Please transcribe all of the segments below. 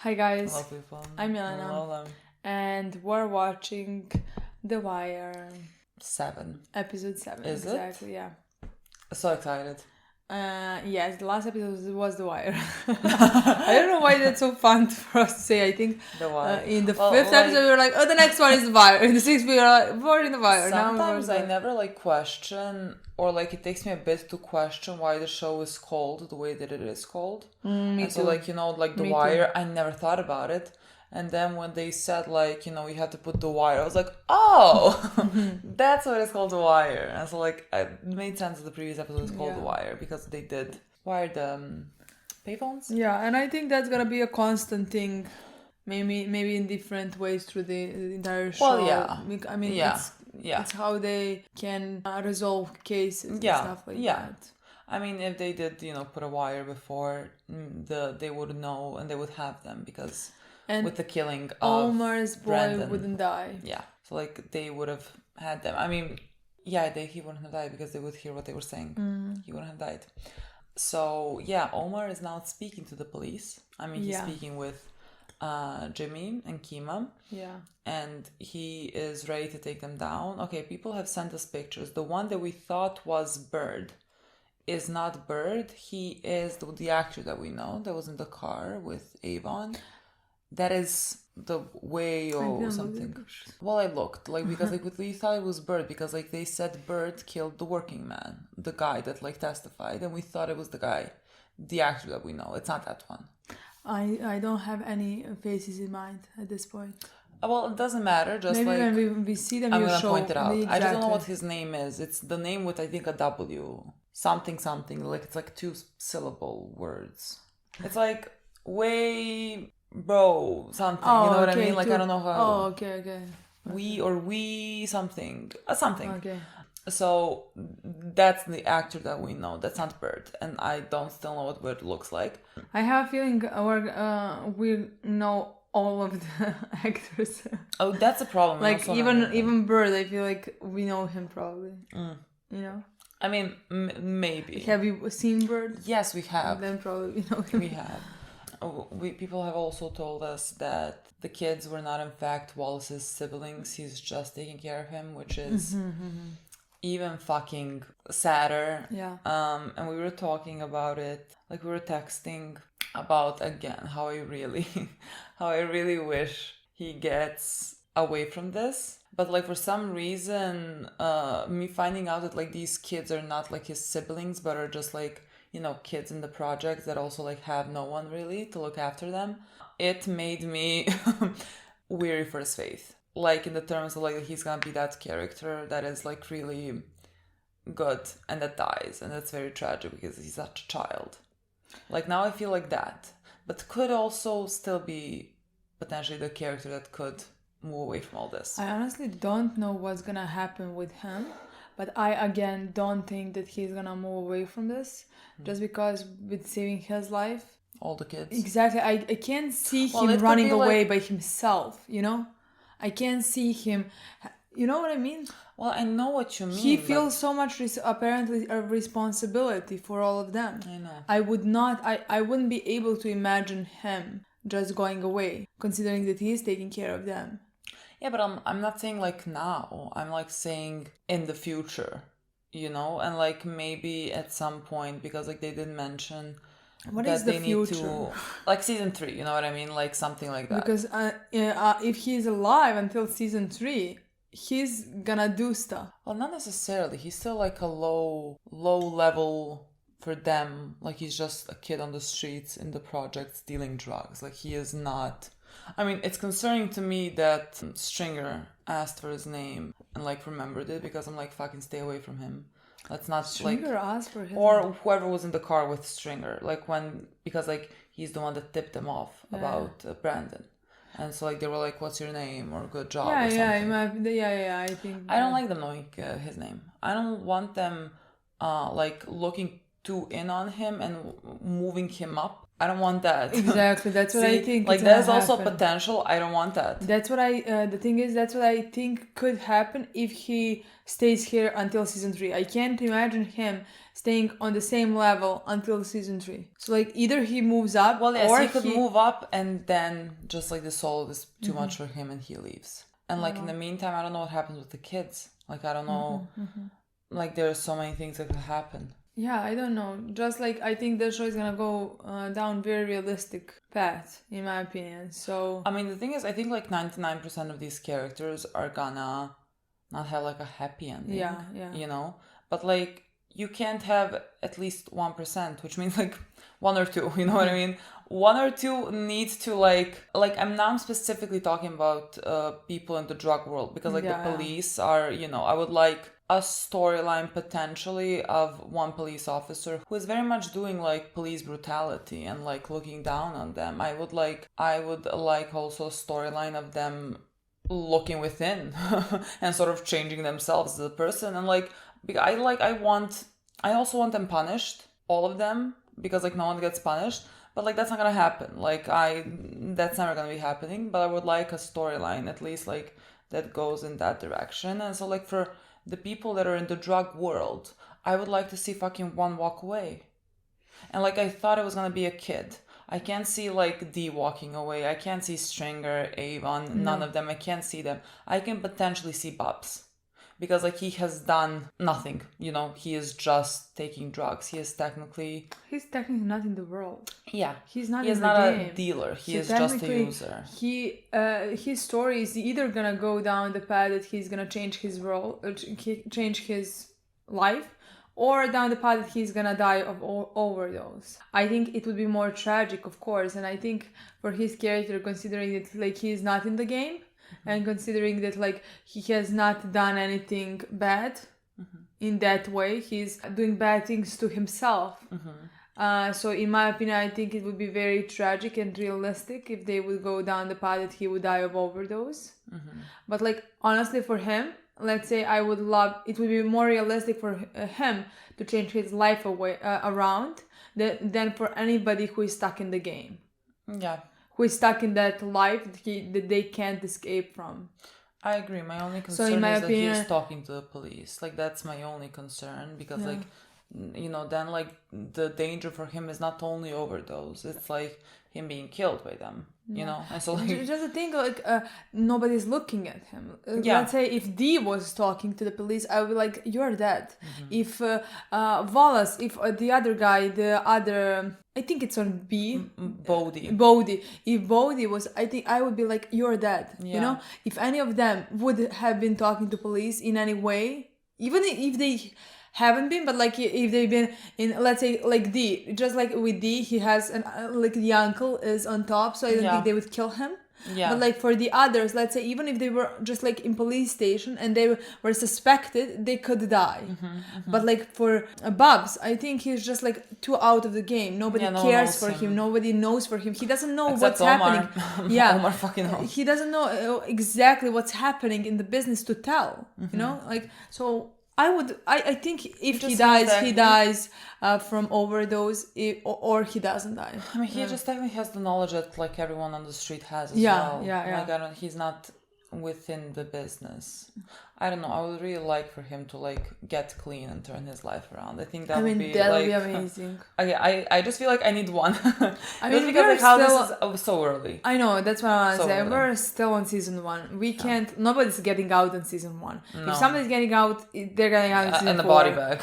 Hi guys, Hello people. I'm Milena, Lola. and we're watching The Wire, 7. episode 7. Is it? Exactly, yeah. So excited. Yes, the last episode was The Wire. I don't know why that's so fun for us to say. I think The Wire. in the fifth episode we were like, oh, the next one is The Wire. In the sixth we were like, we're in The Wire. Sometimes I never question, or it takes me a bit to question why the show is called the way that it is called. Me and too. So The Me Wire, too. I never thought about it. And then when they said you had to put The Wire, I was like, oh, that's what it's called, The Wire. And so it made sense that the previous episode was called The Wire because they did wire the payphones. Yeah, and I think that's gonna be a constant thing. Maybe in different ways through the entire show. Well, yeah. I mean, it's how they can resolve cases and stuff like that. I mean, if they did, put a wire before, they would know and they would have them because with the killing of Omar's boy Brandon, wouldn't die. Yeah, so they would have had them. I mean, he wouldn't have died because they would hear what they were saying. He wouldn't have died. So yeah, Omar is now speaking to the police. I mean, he's speaking with Jimmy and Kima. Yeah. And he is ready to take them down. Okay, people have sent us pictures. The one that we thought was Bird is not Bird. He is the actor that we know that was in the car with Avon. That is the way or something. Well, I looked because we thought it was Bird because they said Bird killed the working man, the guy that testified, and we thought it was the actor that we know. It's not that one. I don't have any faces in mind at this point. Well, it doesn't matter. Just maybe when we see them, I'm gonna point it out. Exactly. I just don't know what his name is. It's the name with I think a W, something. It's 2 syllable words. It's way bro something. Oh, you know what I okay, mean? I don't know how. Oh, okay. We something something. Okay. So that's the actor that we know. That's not Bird, and I don't still know what Bird looks like. I have a feeling we know all of the actors. Oh, that's a problem. Even Bird, I feel like we know him probably. You know. I mean, maybe. Have you seen Bird? Yes, we have. Then probably we know him. We have. People have also told us that the kids were not in fact Wallace's siblings. He's just taking care of him, which is even fucking sadder. Yeah. And we were talking about it, we were texting about again how I really wish he gets away from this. But for some reason, me finding out that these kids are not his siblings, but are just kids in the project that also have no one really to look after them, it made me weary for his faith. In the terms of he's gonna be that character that is really good and that dies, and that's very tragic because he's such a child. Now I feel that, but could also still be potentially the character that could move away from all this. I honestly don't know what's gonna happen with him, but I again don't think that he's gonna move away from this just because with saving his life. All the kids. Exactly. I can't see him running away by himself, I can't see him. You know what I mean? Well, I know what you mean. He feels so much apparently a responsibility for all of them. I know. I wouldn't be able to imagine him just going away, considering that he is taking care of them. Yeah, but I'm not saying now. I'm saying in the future, and maybe at some point, because they did mention what that is the they future? need to season 3, you know what I mean? Something like that. Because if he's alive until season 3, he's gonna do stuff. Well, not necessarily. He's still a low level for them. He's just a kid on the streets in the project stealing drugs. He is not. I mean, it's concerning to me that Stringer asked for his name and remembered it, because I'm fucking stay away from him. Let's not Stringer asked for his or name. Whoever was in the car with Stringer, because he's the one that tipped them off about Brandon. And so they were what's your name, or good job, or something. I think I don't like them knowing his name. I don't want them looking too in on him and moving him up. I don't want that. Exactly, that's what I think. There's also potential. I don't want that. That's what the thing is, that's what I think could happen if he stays here until season 3. I can't imagine him staying on the same level until season 3. So like either he moves up, Well, yes, or he could move up, and then just like the soul is too much for him, and he leaves. And like in the meantime, I don't know what happens with the kids. Like I don't know. Like there's so many things that could happen. Yeah, I don't know. Just like I think the show is gonna go down very realistic path, in my opinion. So I mean, the thing is, I think like 99% of these characters are gonna not have like a happy ending. yeah. You know, but like you can't have at least 1%, which means like 1 or 2. You know what I mean? 1 or 2 needs to like I'm specifically talking about people in the drug world, because like the police are, you know, I would like a storyline potentially of one police officer who is very much doing like police brutality and like looking down on them. I would like also a storyline of them looking within and sort of changing themselves as a person. And like I also want them punished, all of them, because like no one gets punished. But like that's not gonna happen. That's never gonna be happening. But I would like a storyline at least like that goes in that direction. And so like for the people that are in the drug world, I would like to see fucking one walk away. And like I thought it was gonna be a kid. I can't see like Dee walking away. I can't see Stringer, Avon, none of them. I can't see them. I can potentially see Bubs. Because like he has done nothing, you know, he is just taking drugs. He's technically not in the world. Yeah, he's not. He's in not the a game. dealer. He is just a user. His story is either gonna go down the path that he's gonna change his role, change his life, or down the path that he's gonna die of overdose. I think it would be more tragic, of course, and I think for his character, considering that like he's not in the game. And considering that like he has not done anything bad in that way, he's doing bad things to himself. So in my opinion, I think it would be very tragic and realistic if they would go down the path that he would die of overdose. But like honestly, for him, let's say it would be more realistic for him to change his life around than for anybody who is stuck in the game. Yeah. Who is stuck in that life that they can't escape from. I agree. My only concern that he is talking to the police. Like, that's my only concern. Because, like, you know, then, like, the danger for him is not only overdose. It's, like, him being killed by them. You know? And so, like... Just the thing, like, nobody's looking at him. Let's say if Dee was talking to the police, I would be like, you're dead. If Wallace, if the other guy, I think it's on B. Bodhi. If Bodhi was, I think I would be like, you're dead. You know? If any of them would have been talking to police in any way, even if they haven't been, but like if they've been in, let's say like D, just like with D, he has an like the uncle is on top, so I don't think they would kill him. But like for the others, let's say even if they were just like in police station and they were suspected, they could die. But like for Bubs, I think he's just like too out of the game. Nobody cares for him. Nobody knows for him. He doesn't know what's happening. Omar fucking knows. He doesn't know exactly what's happening in the business to tell. You know, like so. I think if he dies from overdose, or he doesn't die. I mean, he just technically has the knowledge that like everyone on the street has as well. Like he's not within the business. I don't know. I would really like for him to like get clean and turn his life around. I think that would be amazing. I just feel like I need one. I mean, because like how this is so early. I know, that's what I want to say. We're still on season 1. We can't. Nobody's getting out on season 1. No. If somebody's getting out, they're getting out in season 4. In the body bag.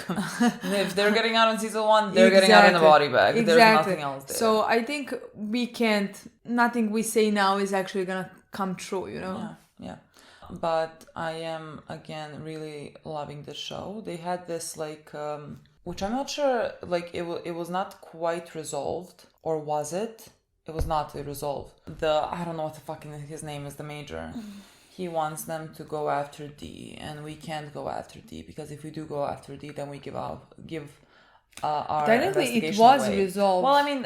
If they're getting out in season 1, they're getting out in the body bag. There's nothing else there. So I think we can't. Nothing we say now is actually gonna come true. You know. Yeah. But I am again really loving the show. They had this like which I'm not sure, like it was not quite resolved, or was it? It was not resolved. I don't know what the fucking his name is, the major. He wants them to go after D, and we can't go after D because if we do go after D, then we give our technically investigation it was away. resolved. Well, I mean,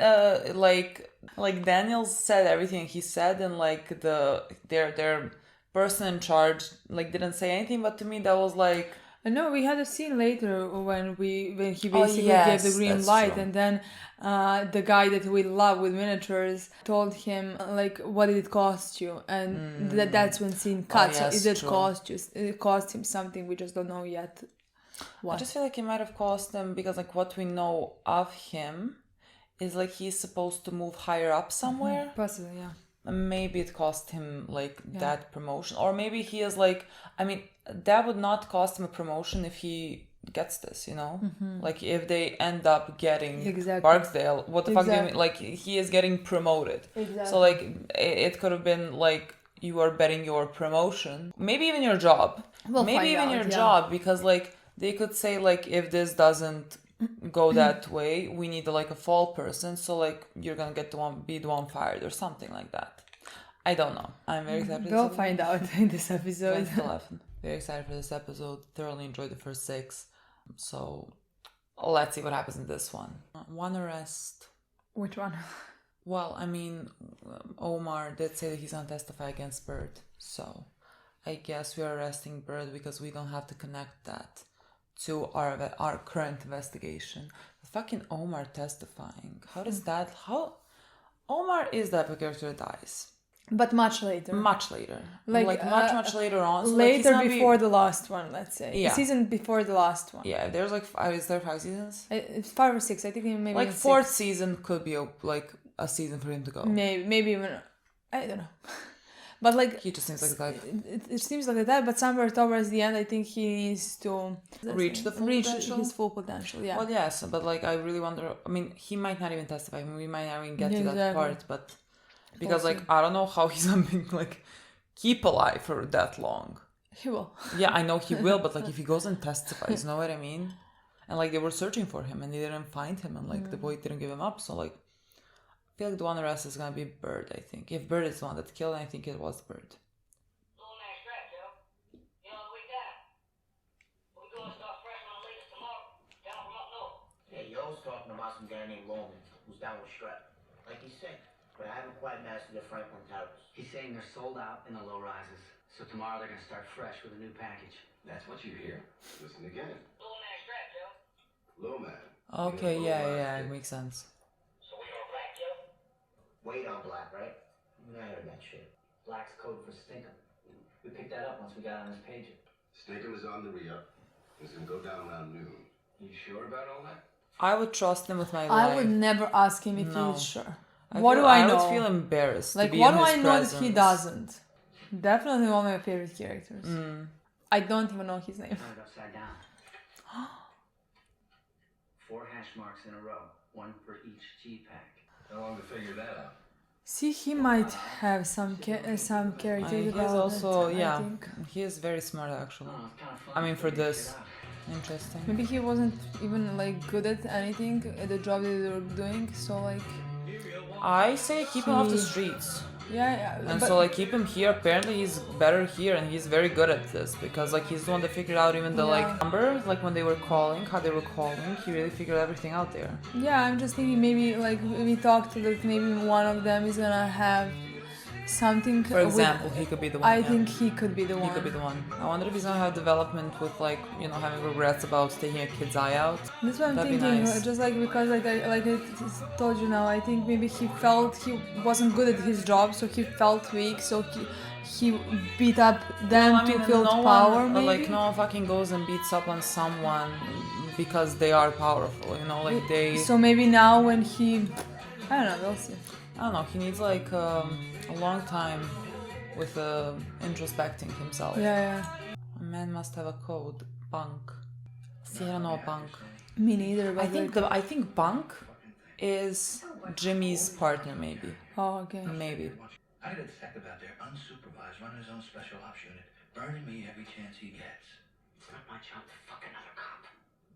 like Daniels said everything he said, and like their person in charge like didn't say anything, but to me that was like no, we had a scene later when he basically gave the green light, true. And then the guy that we love with miniatures told him like, what did it cost you? And that's when scene cut. So it did cost him something, we just don't know yet. What? I just feel like it might have cost him because like what we know of him is like he's supposed to move higher up somewhere. Possibly, yeah. And maybe it cost him like that promotion, or maybe he is like, I mean, that would not cost him a promotion if he gets this, you know, like if they end up getting Barksdale, what the fuck do you mean? Like he is getting promoted, so like it could have been like you are betting your promotion, maybe even your job, job, because like they could say like if this doesn't go that way, we need like a fall person, so like you're gonna get be the one fired or something like that. I don't know. I'm very excited. We'll find out in this episode. Very excited for this episode. Thoroughly enjoyed the first 6. So let's see what happens in this one. One arrest. Which one? Well, I mean, Omar did say that he's gonna testify against Bird. So I guess we are arresting Bird because we don't have to connect that to our current investigation. But fucking Omar testifying. How Omar is the type of character that dies. But much later. Much later. Like much later on. So later like before the last one, let's say. Yeah. The season before the last one. Yeah, there's like is there 5 seasons? It's 5 or 6. I think maybe like 4th season could be a season for him to go. Maybe even, I don't know. But like he just seems like a type. It seems like that, but somewhere towards the end, I think he needs to reach his full potential. Yeah. Well, yes, but like I really wonder. I mean, he might not even testify. I mean, we might not even get to that part, but because like I don't know how he's gonna be like keep alive for that long. He will. Yeah, I know he will, but like if he goes and testifies, you know what I mean? And like they were searching for him and they didn't find him, and like the boy didn't give him up, so like. I feel like the one arrest is gonna be Bird, I think. If Bird is the one that killed, I think it was Bird. Hey, Yo's talking about some guy named Lola who's down with strep. Like he said, but I haven't quite mastered the Franklin Towers. He's saying they're sold out in the low rises. So tomorrow they're gonna start fresh with a new package. That's what you hear. Listen again. Low man. Okay, yeah, it makes sense. Wait on Black, right? I heard that shit. Black's code for Stinkum. We picked that up once we got on his pager. Stinkum is on the re-up. It's gonna go down around noon. You sure about all that? I would trust him with my life. I would never ask him if he's sure. I know? would feel embarrassed. Like, to be what in do his I know presence. that he doesn't? Definitely one of my favorite characters. I don't even know his name. Turn it upside down. 4 hash marks in a row. 1 for each G-pack. How long to figure that out? See, he might have some characters about also, it, yeah, I think. he is very smart actually. Oh, it's kinda fun I mean, to for figure this, shit out. interesting. Maybe he wasn't even like good at anything at the job that they were doing, so like I say keep him off the streets. yeah. And but so like keep him here. Apparently he's better here and he's very good at this because like he's the one that figured out even the like numbers, like when they were calling, how they were calling, he really figured everything out there. yeah, I'm just thinking maybe like we talked that maybe one of them is gonna have something. For example, he could be the one. I think he could be the one. He could be the one. I wonder if he's gonna have development with like, you know, having regrets about taking a kid's eye out. That's what I'm That'd be thinking. nice. Just like because I told you now, I think maybe he felt he wasn't good at his job, so he felt weak, so he beat up them to build power. Maybe like no one fucking goes and beats up on someone because they are powerful, you know, like they. So maybe now when he, I don't know, we'll see. I don't know. He needs like a long time with introspecting himself. Yeah. A man must have a code. Bunk. See, I don't know Bunk. Me neither. But I think Bunk is Jimmy's partner, maybe. Oh, okay. Maybe. I got a detective out there, unsupervised, running his own special ops unit, burning me every chance he gets. It's not my job to fuck another cop.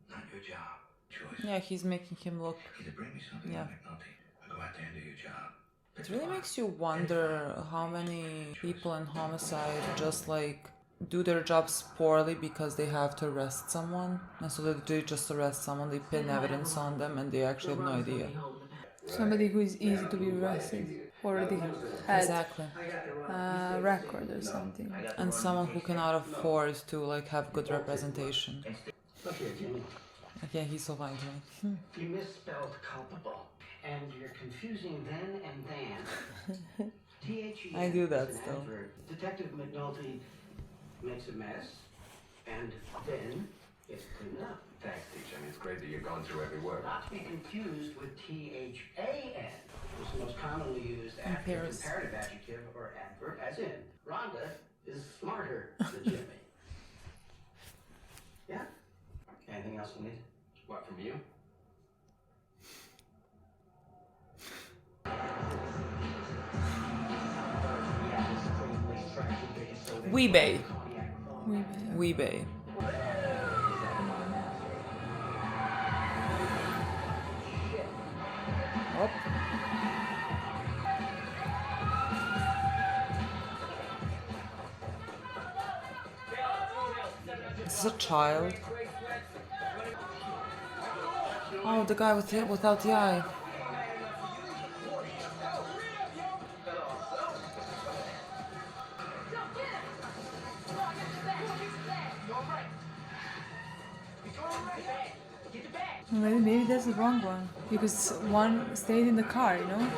Not your job. Choice. Yeah, he's making him look. Either bring me something or McNulty. Or go out there and do your job. It really makes you wonder how many people in homicide just like do their jobs poorly because they have to arrest someone, and so they just arrest someone, they pin evidence on them, and they actually have no idea. Somebody who is easy to be arrested already had Exactly. a record or something. And someone who cannot afford to like have good representation. Look here, Jimmy. Okay, he's so funny to me. You misspelled culpable. And you're confusing then and then. THE I do that is an still. adverb. Detective McNulty makes a mess, and then It's clean up. Thanks, teacher. I mean, it's great that you're going through every word. Not to be confused with THAN, which is the most commonly used after Paris. comparative adjective or adverb, as in, Rhonda is smarter than Jimmy. Yeah? Anything else you need? What, from you? Weebay. We Weebay. Oh. This is a child. Oh, the guy without the eye. Maybe that's the wrong one because one stayed in the car, you know.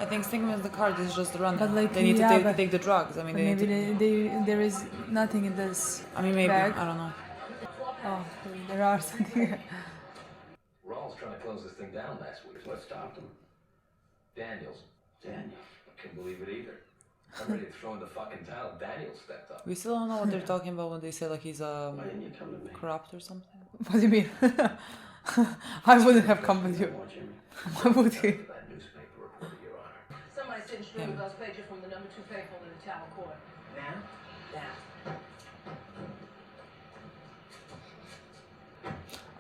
I think sticking with the car, this is just the runner. But like, they need yeah, to but- take the drugs. I mean, But they need maybe to, there is nothing in this. I mean, maybe bag. I don't know. Oh, there are something. Rawls trying to close this thing down last week. What stopped him? Daniels. Daniel. I couldn't believe it either. I'm ready to throw in the fucking towel. Daniels stepped up. We still don't know what they're talking about when they say like he's Why didn't you come to me? corrupt or something. What do you mean? I wouldn't have come with you. What, Jimmy? Why would he? That newspaper reporter, Your Honor. Somebody sitting straight with those pages from the number 2 faithful in the town court. Now? Now.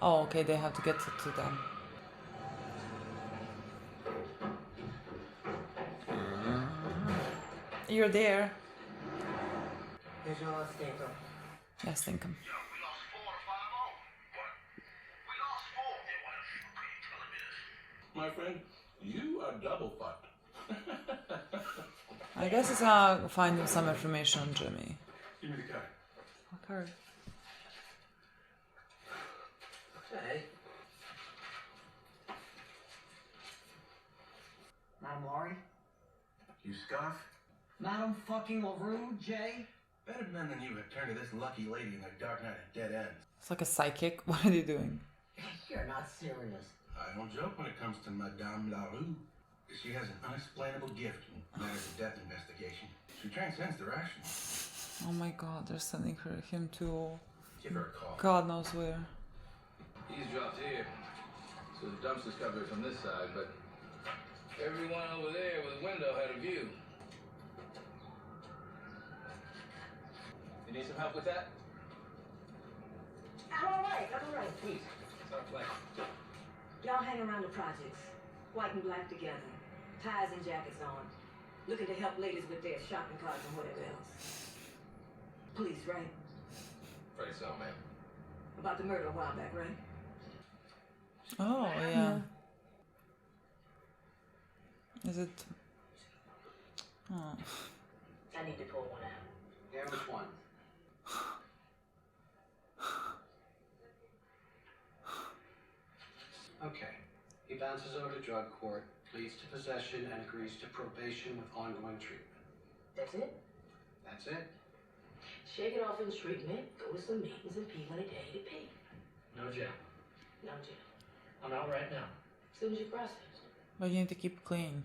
Oh, okay, they have to get to them. You're there. Here's your last statement. Yes, think him. My friend, you are double fucked. I guess it's gonna find him some information on Jimmy. Give me the card. Okay. Hey. Madam Laurie? You scoff? Madam fucking LaRue, Jay? Better men than you have turned to this lucky lady in their dark night of dead ends. It's like a psychic. What are they doing? You're not serious. I don't joke when it comes to Madame LaRue. She has an unexplainable gift in matters of death investigation. She transcends the rational. Oh my god, they're sending him to Give her a call. God knows where. He's dropped here, so the dumpster's covered from this side, but everyone over there with a window had a view. You need some help with that? I'm all right, Please, it's our plan. Y'all hang around the projects, white and black together, ties and jackets on, looking to help ladies with their shopping carts and whatever else. Police, right? Afraid so, ma'am. About the murder a while back, right? Oh, yeah. Is it... Oh. I need to pull one out. Yeah, which one? Okay. He bounces over to drug court, pleads to possession, and agrees to probation with ongoing treatment. That's it? That's it. Shake it off in treatment, go to some meetings, and pee when they tell you to pee. No jail. No jail. I'm out right now. As soon as you process. But you need to keep clean.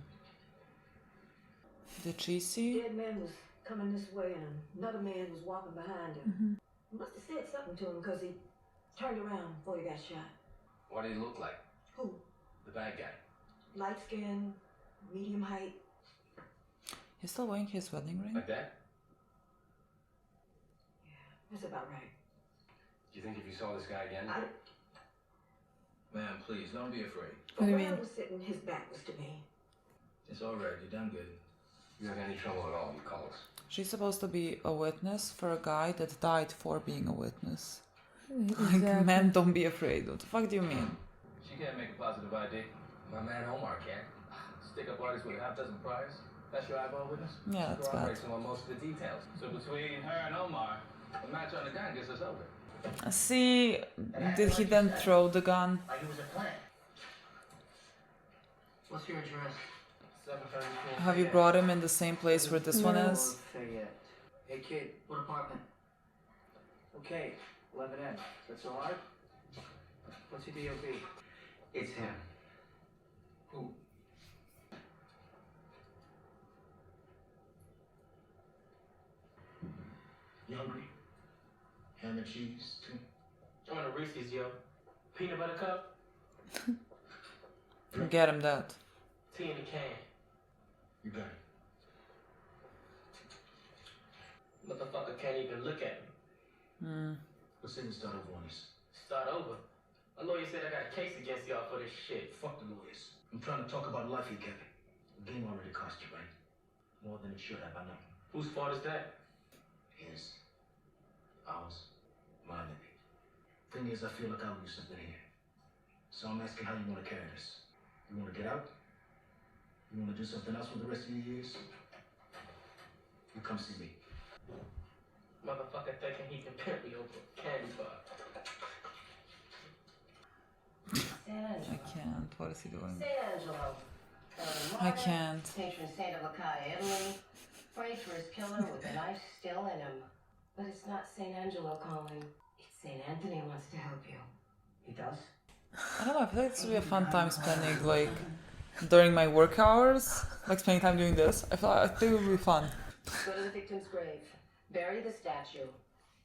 Did she see? Dead man was coming this way, and another man was walking behind him. Must have said something to him, because he turned around before he got shot. What did he look like? Who? The bad guy. Light skin, medium height. He's still wearing his wedding ring? Like that? That's about right. Do you think if you saw this guy again? Ma'am, please, don't be afraid. What do you Where I mean? was sitting, his back was to me. It's all right, you done good. You have any trouble at all, you call us. She's supposed to be a witness for a guy that died for being a witness. Like, Exactly. man, don't be afraid. What the fuck do you mean? She can't make a positive ID. My man Omar can. Stick-up artist with a half-dozen priors. That's your eyeball witness? Yeah, that's bad. Corroborates him on most of the details. So between her and Omar, the match on the gun gets us over. See, did he then throw the gun? Like it was a plan. What's your address? 734. Have you brought him in the same place where this one is? Fayette. Hey kid, What apartment? okay, 11N. That's so hard? What's your DOB? It's him. Who? You hungry? Ham and cheese, too? I want a Reese's, yo. Peanut butter cup, Get him that. tea in a can. You got it. Motherfucker can't even look at me. Let's say we start over on this. Start over. A lawyer said I got a case against y'all for this shit. Fuck the lawyers. I'm trying to talk about life here, Kevin. The game already cost you, right? More than it should have, I know. Whose fault is that? His. Ours. Mine, maybe. Thing is, I feel like I owe you something here. So I'm asking how you want to carry this. You want to get out? You want to do something else for the rest of your years? You come see me. Motherfucker thinking he can pimp me over a candy bar. I can't. What is he doing? St. Angelo. I can't. Patron saint of Acaia, Italy. Prayed for his killer with a knife still in him. But it's not St. Angelo calling. It's St. Anthony wants to help you. He does? I don't know, I feel like this would be a fun time spending, like, during my work hours, like spending time doing this. I think it would be fun. Go to the victim's grave. Bury the statue.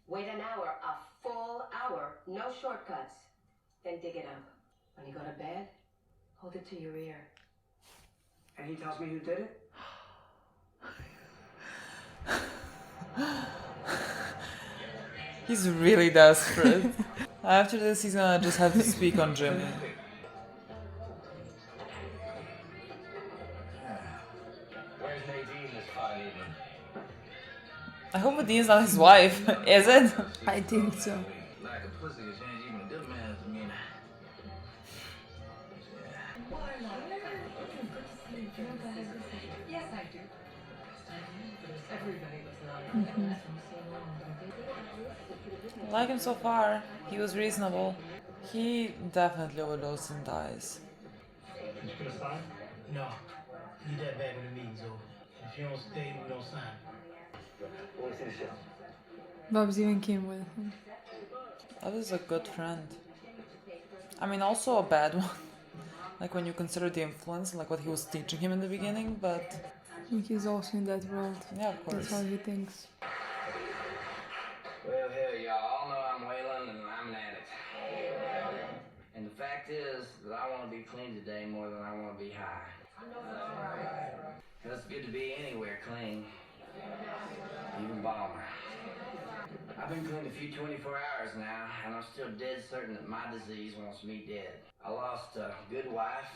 Wait an hour, a full hour. No shortcuts. Then dig it up. When you go to bed, hold it to your ear. And he tells me who did it? He's really desperate. After this, he's gonna just have to speak on Jimmy. Where's Nadine this fine evening? I hope Nadine's not his wife. Is it? I think so. Lack of pussy can change even a good man's demeanor. Yes, I do. I like him so far. He was reasonable. He definitely overdosed and dies. Did you put a sign? No. Need that back when the meeting's over. If you don't stay, we don't sign. Wanna see the show? Bob's even came with him. That was a good friend. I mean, also a bad one. Like when you consider the influence and like what he was teaching him in the beginning, but I think he's also in that world. yeah, of That's course. how he thinks. Well, hell, y'all all know I'm Waylon and I'm an addict. And the fact is that I want to be clean today more than I want to be high. It's good to be anywhere clean, even Balmer. I've been clean a few 24 hours now, and I'm still dead certain that my disease wants me dead. I lost a good wife,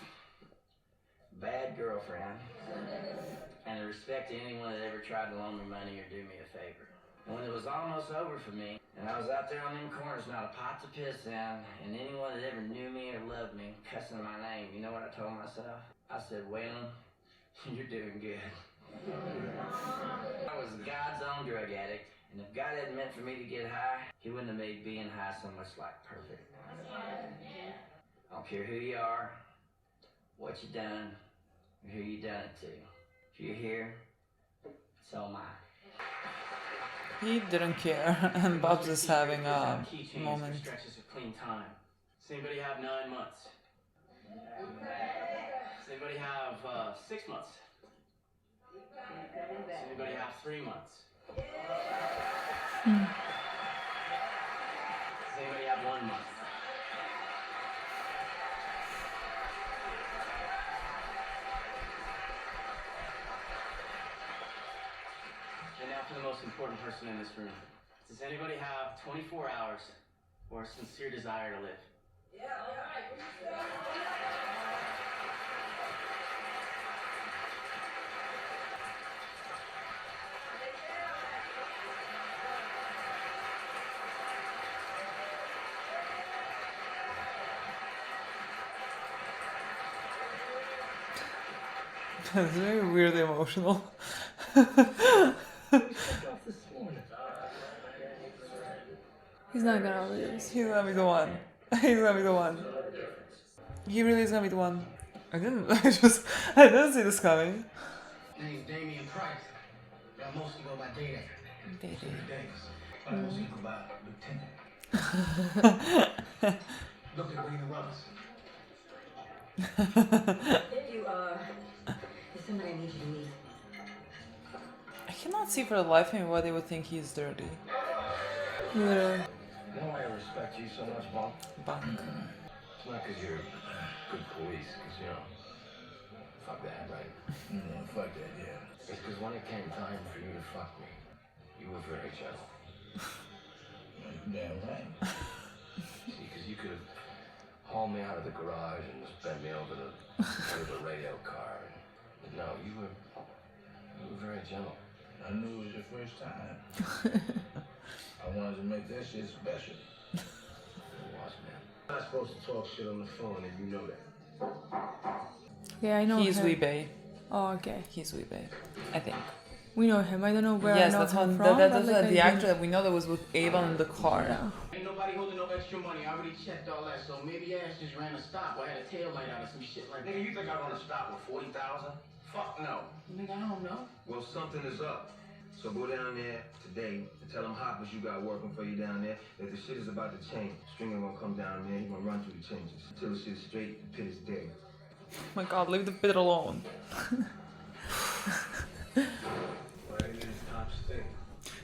bad girlfriend, and the respect to anyone that ever tried to loan me money or do me a favor. And when it was almost over for me, and I was out there on them corners, not a pot to piss in, and anyone that ever knew me or loved me cussing my name, you know what I told myself? I said, Waylon, you're doing good. I was God's own drug addict, and if God hadn't meant for me to get high, he wouldn't have made being high so much like perfect. I don't care who you are, what you done, or who you done it to. If you're here, so am I. He didn't care, and Bob's just having a Keychains moment. for stretches of clean time. Does anybody have 9 months? Does anybody have 6 months? Does anybody have 3 months? Does anybody have 1 month? And now for the most important person in this room. Does anybody have 24 hours or a sincere desire to live? It's very weirdly emotional. He's not gonna lose. He's gonna be the one. He's gonna be the one. He really is gonna be the one. I didn't see this coming. Name's Damian Price. I mostly go by Day. Day. Days. But I mostly go by Lieutenant. Look, they're waiting to run us. There you are. There's somebody I need you to meet. I cannot see for the life of me why they would think he's dirty. Yeah. You know why I respect you so much, Bunk? Bunk. It's not because you're good police, because, you know, fuck that, right? Yeah, fuck that, yeah. It's because when it came time for you to fuck me, you were very gentle. Damn right. See, because you could have hauled me out of the garage and just bent me over the hood of a radio car. But no, you were very gentle. I knew it was your first time. I wanted to make that shit special. It was, man. I'm not supposed to talk shit on the phone, and you know that. Yeah, I know He's him. Weebay. Oh, okay. He's Weebay, I think. We know him. I don't know where Yes, I know that's him one. from. That's but, like, the I actor that we know that was with Avon in the car. Yeah. Ain't nobody holding no extra money. I already checked all that, so maybe Ash just ran a stop or had a tail light out or some shit like that. Nigga, you think I'm gonna stop with 40,000? Fuck no. Nigga, I don't know. Well, something is up. So go down there today and tell them hoppers you got working for you down there that the shit is about to change. Stringer gonna come down there, he gonna run through the changes. Until the shit's straight, the pit is dead. Oh my god, leave the pit alone.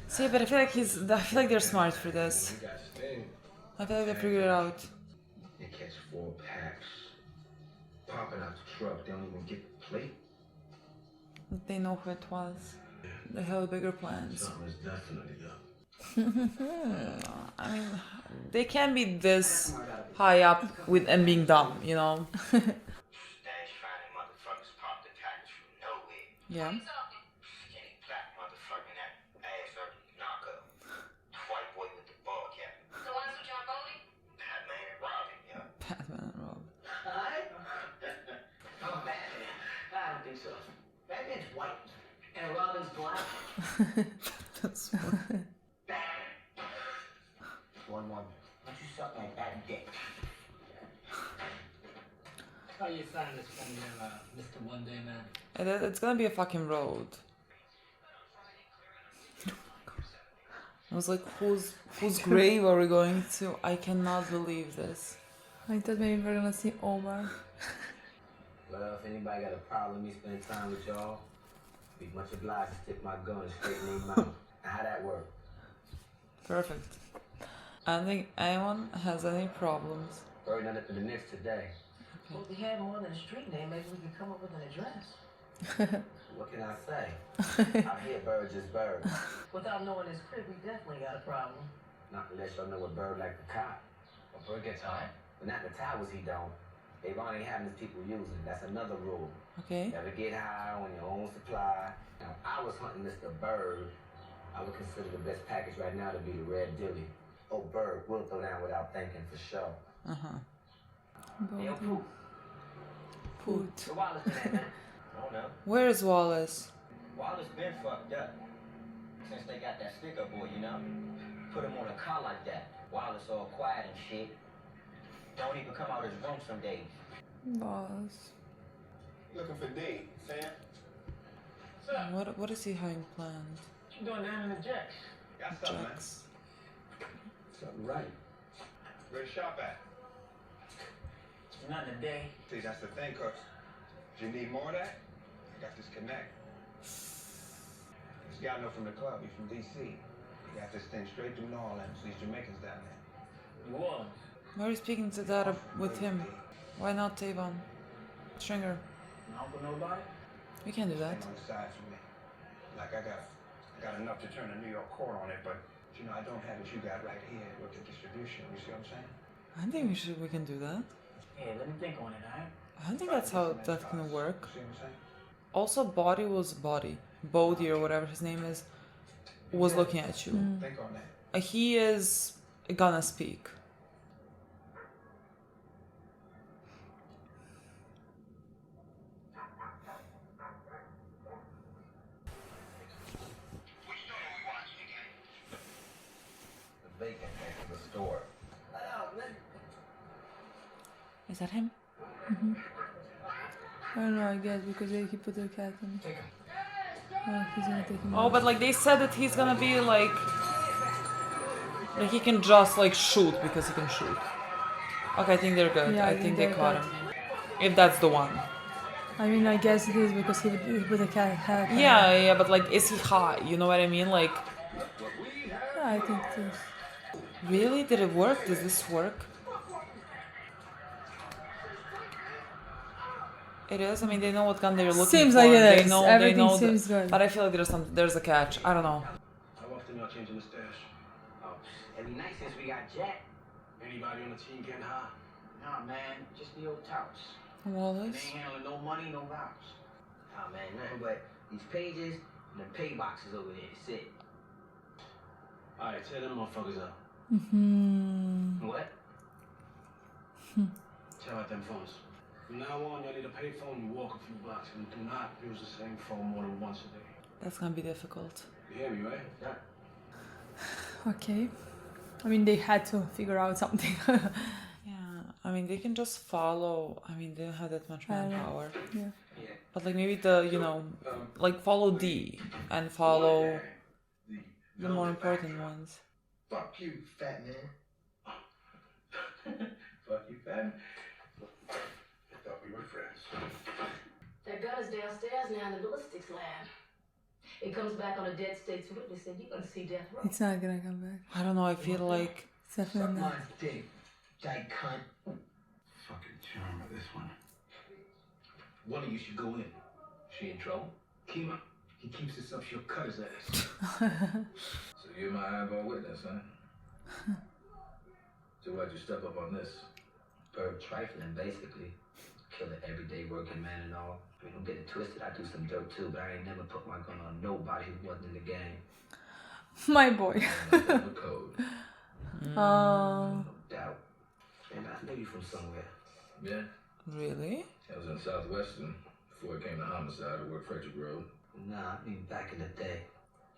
See, but I feel like they're smart for this. I feel like they figured it out. They catch 4 packs. Popping out the truck, they don't even get the plate. They know who it was. They have bigger plans. Something is definitely up. I mean, they can't be this high up with and being dumb, you know? Stash finding motherfuckers popped the package from nowhere. Yeah. Skinny black motherfucking that ass ugly knockup. White boy with the ball cap. The ones with John Bodie? Batman and Robin, yeah. Batman and Robin. Alright? I'm a Batman. I don't think so. Batman's white. And Robin's black. That's Batman. 1-1. Why don't you suck my bad dick? How you sign this from your Mr. One Day Man? And it's gonna be a fucking road. I was like, whose grave are we going to? I cannot believe this. I thought maybe we're gonna see Omar. Well, if anybody got a problem with me spending time with y'all, be much obliged to stick my gun straight in their mouth. How that work? Perfect. I don't think anyone has any problems. Bird none for the Knicks today. Well, if we had more than a street name, maybe we could come up with an address. What can I say? Out here, Bird just Bird. Without knowing his crib, we definitely got a problem. Not unless y'all know what Bird like to cop. Well, Bird gets high. But not the towers he don't. They only having his people using. That's another rule. Okay. Never get high on your own supply. Now, if I was hunting Mr. Bird, I would consider the best package right now to be the Red Dilly. Oh, Bird, we'll throw down without thinking for sure. Uh-huh. Yo, Poot. Poot. So Wallace been at, man? I don't know. Where is Wallace? Wallace been fucked up. Since they got that sticker boy, you know? Put him on a car like that. Wallace all quiet and shit. Don't even come out his room some days. Wallace. Looking for D, Sam? What is he having planned? What you doing down in the Jacks? Got something, man. Jax. Something right. Where the shop at? Not today. See, that's the thing, cuz. If you need more of that, I got this connect. This guy I know from the club, he's from D.C. He got this thing straight through New Orleans, these Jamaicans down there. New Orleans. Why are you speaking to that with him? Why not Tavon? Stringer. Uncle nobody? We can't do that. Same on the side for me. Like I got enough to turn a New York court on it, but you know I don't have what you got right here with the distribution. You see what I'm saying? I think we can do that. Yeah, let me think on it, alright? I don't think that's how that's gonna work. See what I'm saying? Also, Bodie or whatever his name is, was looking at you. Think on that. He is gonna speak. The vacant next to the store. Is that him? I don't know, I guess, because he put the cat in. Take him. Oh, he's gonna take him Oh, out. but like they said that he's gonna be like Like he can just like shoot because he can shoot. Okay, I think they're good. Yeah, I think they they're caught good. him. If that's the one. I mean, I guess it is because he put a cat. Yeah, but like, is he high? You know what I mean? Like, Yeah, I think it is. really? Did it work? Does this work? It is. I mean, they know what gun they're looking Seems for. like it They is. know. Everything They know. seems good. But I feel like there's a catch. I don't know. How often y'all changing the stash? Oh, every night since we got Jack. Anybody on the team getting high? Nah, man, just the old touts. Wallace. They ain't handling no money, no vows. Oh man, nothing but these pages and the pay boxes over there. That's it. Alright, tear them motherfuckers up. What? Tear out them phones. From now on, y'all need a pay phone, you walk a few blocks, and do not use the same phone more than once a day. That's gonna be difficult. You hear me, right? Yeah. Okay. I mean, they had to figure out something. Yeah, I mean, they can just follow. I mean, they don't have that much manpower. Yeah. But like maybe like follow D and follow the more important ones. Fuck you, fat man. Fuck you, fat. I thought we were friends. That gun is downstairs now in the ballistics lab. It comes back on a dead state's witness, and you're gonna see death row. It's not gonna come back. I don't know. I feel like It's definitely not. Dick, tight cunt. Fucking charm of this one. One of you should go in. She in trouble? Kima, he keeps this up, she'll cut his ass. So you're my eyeball witness, huh? So why'd you step up on this? Bird trifling, basically. Killing everyday working man and all. I mean, don't get it twisted. I do some dirt too, but I ain't never put my gun on nobody who wasn't in the game. My boy. Code. No doubt. And I know you from somewhere. Yeah, really. I was in Southwestern before it came to homicide. I worked Frederick Road. Nah, I mean back in the day.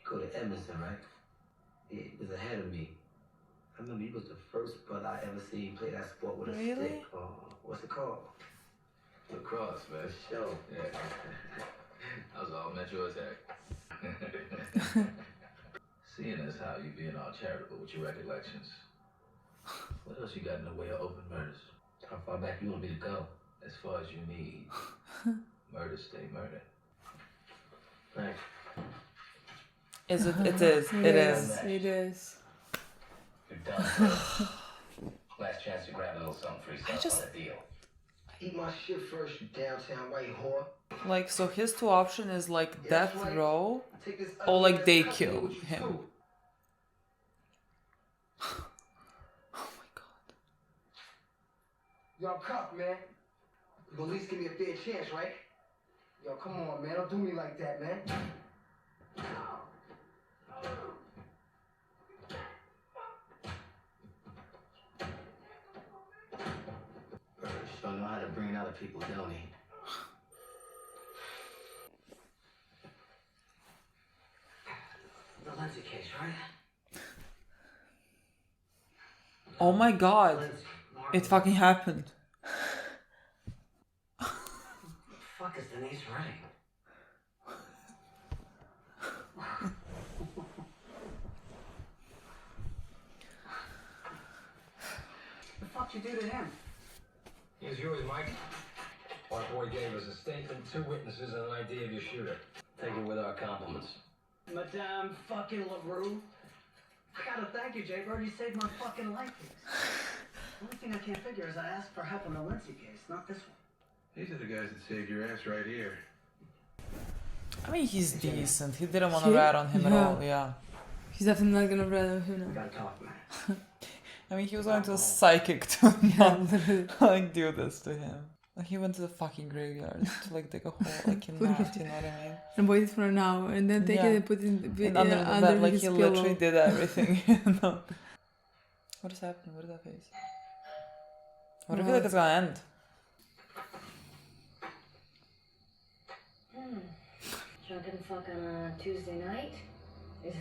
You go to Edmondson, right? Yeah, he was ahead of me. I remember he was the first brother I ever seen play that sport with a stick. What's it called? Lacrosse, man. Show. Yeah. I was all Metro Attack. Seeing as how you being all charitable with your recollections, what else you got in the way of open murders? How far back you want me to go? As far as you need. Murder stay murder. Thanks. Is it? It is. It is. It is. You're done. Last chance to grab a little something for yourself on the deal. Eat my shit first, you downtown white whore. Like, so his two option is like death right. row, Take this or like ugly they ass kill company with you, him. too. Oh my god. Y'all cop, man. You gonna at least give me a fair chance, right? Yo, come on, man. Don't do me like that, man. Bird sure know how to bring other people, don't he? The Lindsay case, right? Oh my god. Lindsay, It fucking happened. the fuck is Denise writing? The fuck you do to him? Here's yours, Mike. Our boy gave us a statement, 2 witnesses, and an idea of your shooter. Take it with our compliments. Madame fucking LaRue. I gotta thank you, Jay Bird. You saved my fucking life. The only thing I can't figure is I asked for help on the Lindsay case, not this one. These are the guys that saved your ass right here. I mean, he's decent. He didn't want to rat on him at all. Yeah. He's definitely not gonna rather who We knows. gotta talk, man. I mean, he was going to a psychic to not like do this to him. Like he went to the fucking graveyard to like dig a hole, like in that. You know what I mean? And wait for now, and then take it and put it And under the bed, like his he pillow. literally did everything. You know? What is happening? What is that face? What do you feel like it's gonna end? Drunk and fuck on a Tuesday night? Is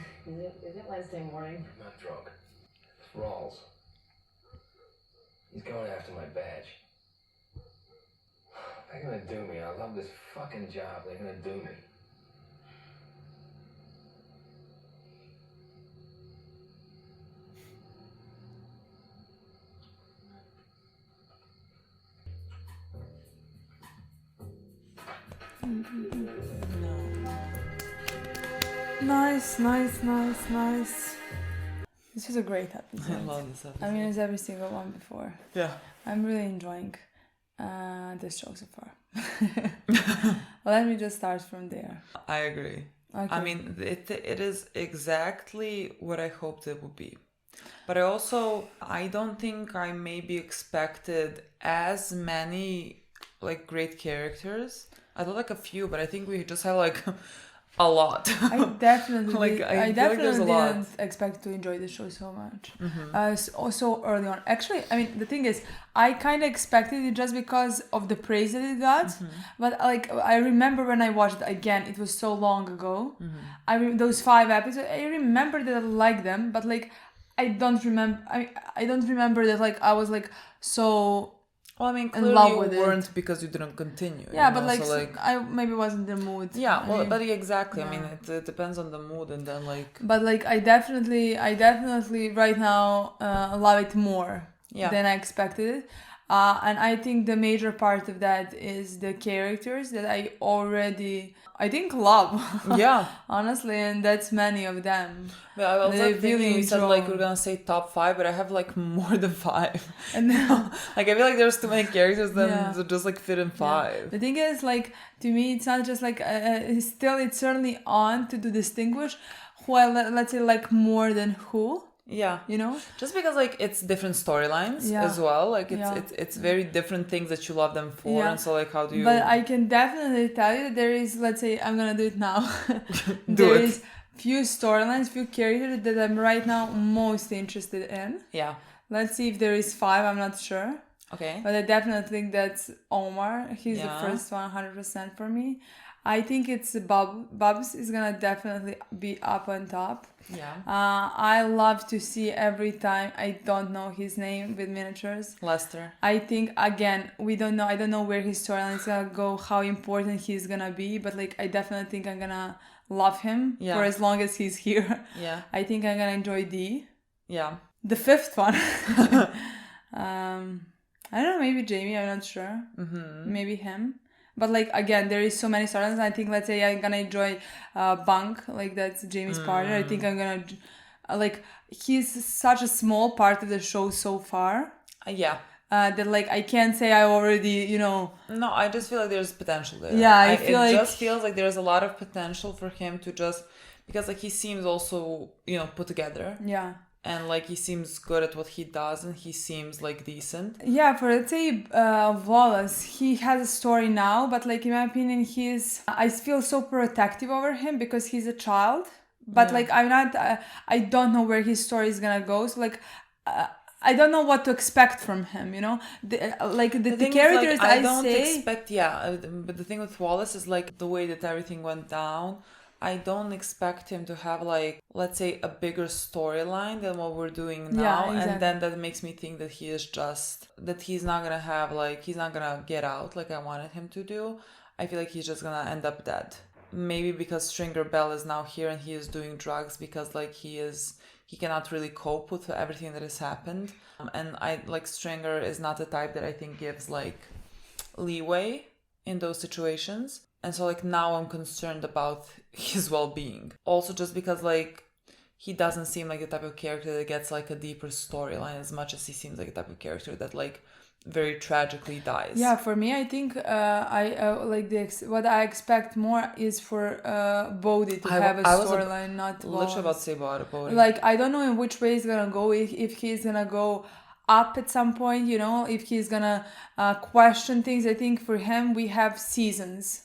it Wednesday morning? Not drunk. It's Rawls. He's going after my badge. They're gonna do me. I love this fucking job. They're gonna do me. Nice. This was a great episode. I love this episode. I mean, it's every single one before. Yeah. I'm really enjoying this show so far. Let me just start from there. I agree. Okay. I mean, it is exactly what I hoped it would be. But I don't think I maybe expected as many like great characters. I thought like a few, but I think we just have like a lot. I definitely I definitely didn't expect to enjoy the show so much. So early on. Actually, I mean, the thing is, I kind of expected it just because of the praise that it got. But like, I remember when I watched it again, it was so long ago. Those 5 episodes, I remember that I liked them, but like, I don't remember that like I was like so. Well, I mean, in love clearly with you weren't it. because you didn't continue. Yeah, you know? but like so, I maybe wasn't in the mood. Yeah, well, I mean, but exactly. yeah. I mean, it depends on the mood, and then like. But like, I definitely right now love it more than I expected it. And I think the major part of that is the characters that I already, I think, love. Yeah. Honestly, and that's many of them. But I was like thinking, really we said like we're enjoy. gonna say top 5, but I have like more than 5. And now, like I feel like there's too many characters to just like fit in 5. the thing is, like, to me, it's not just like it's certainly on to distinguish who let's say like more than who. Yeah, you know, just because like it's different storylines as well. Like it's very different things that you love them for, and so like how do you? But I can definitely tell you that there is, let's say, I'm gonna do it now. There is few storylines, few characters that I'm right now most interested in. Yeah. Let's see if there is 5. I'm not sure. Okay. But I definitely think that's Omar. He's the first one, 100% for me. I think it's Bubs is gonna definitely be up on top. Yeah. I love to see every time, I don't know his name with miniatures. Lester. I think, again, we don't know. I don't know where his storyline is gonna go, how important he's gonna be, but like I definitely think I'm gonna love him for as long as he's here. Yeah. I think I'm gonna enjoy D. Yeah. The 5th one. I don't know, maybe Jamie, I'm not sure. Maybe him. But like, again, there is so many storylines. I think, let's say I'm gonna enjoy Bunk, like that's Jamie's partner. I think I'm gonna like, he's such a small part of the show so far. Yeah. That like I can't say I already, you know. No, I just feel like there's potential there. Yeah, I feel it like just feels like there's a lot of potential for him to just, because like he seems also, you know, put together. Yeah. And like he seems good at what he does, and he seems like decent. Yeah, for let's say Wallace, he has a story now, but like in my opinion, I feel so protective over him because he's a child. But like I'm not, I don't know where his story is gonna go. So like, I don't know what to expect from him. You know, the characters I don't expect. Yeah, but the thing with Wallace is like the way that everything went down. I don't expect him to have like, let's say, a bigger storyline than what we're doing now. Exactly. And then that makes me think that he's not gonna have like, he's not gonna get out like I wanted him to do. I feel like he's just gonna end up dead. Maybe because Stringer Bell is now here and he is doing drugs because like he cannot really cope with everything that has happened. And I like Stringer is not the type that I think gives like leeway in those situations. And so like now I'm concerned about his well-being. Also just because like he doesn't seem like the type of character that gets like a deeper storyline as much as he seems like a type of character that like very tragically dies. Yeah, for me, I think what I expect more is for Bodhi to have a storyline, not Wallace. Literally about to say Bodhi. Like I don't know in which way he's gonna go. If he's gonna go up at some point, you know, if he's gonna question things. I think for him we have seasons.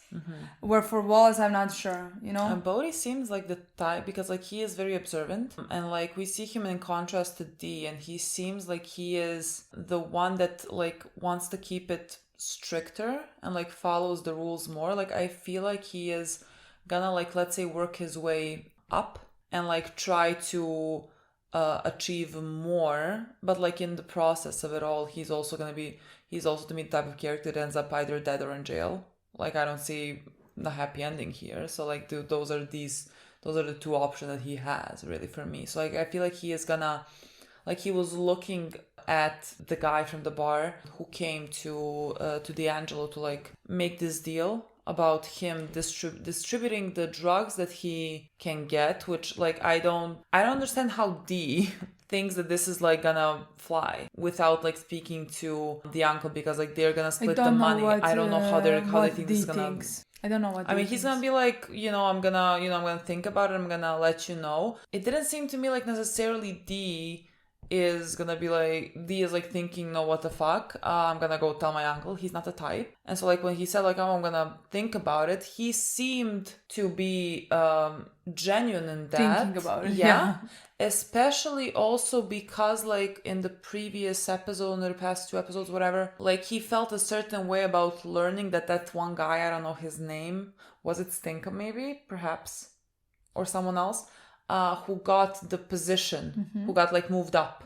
Where for Wallace I'm not sure, you know. And Bodhi seems like the type, because like he is very observant, and like we see him in contrast to D, and he seems like he is the one that like wants to keep it stricter and like follows the rules more. Like I feel like he is gonna like, let's say, work his way up and like try to achieve more, but like in the process of it all he's also to me the type of character that ends up either dead or in jail. Like I don't see the happy ending here. So like those are the two options that he has really for me. So like I feel like he is gonna, like he was looking at the guy from the bar who came to D'Angelo to like make this deal about him distributing the drugs that he can get, which like I don't understand how D thinks that this is like gonna fly without like speaking to the uncle, because like they're gonna split the money. I don't know how they think this is gonna. I don't know what. I mean, he's gonna be like, I'm gonna think about it. I'm gonna let you know. It didn't seem to me like necessarily D is like thinking, no, what the fuck, I'm gonna go tell my uncle. He's not the type. And so like when he said like, oh, I'm gonna think about it, he seemed to be genuine in that. Thinking about it, yeah. Especially also because like in the previous episode, in the past 2 episodes, whatever, like he felt a certain way about learning that one guy, I don't know his name, was it Stinka maybe, perhaps, or someone else, who got the position, who got like moved up.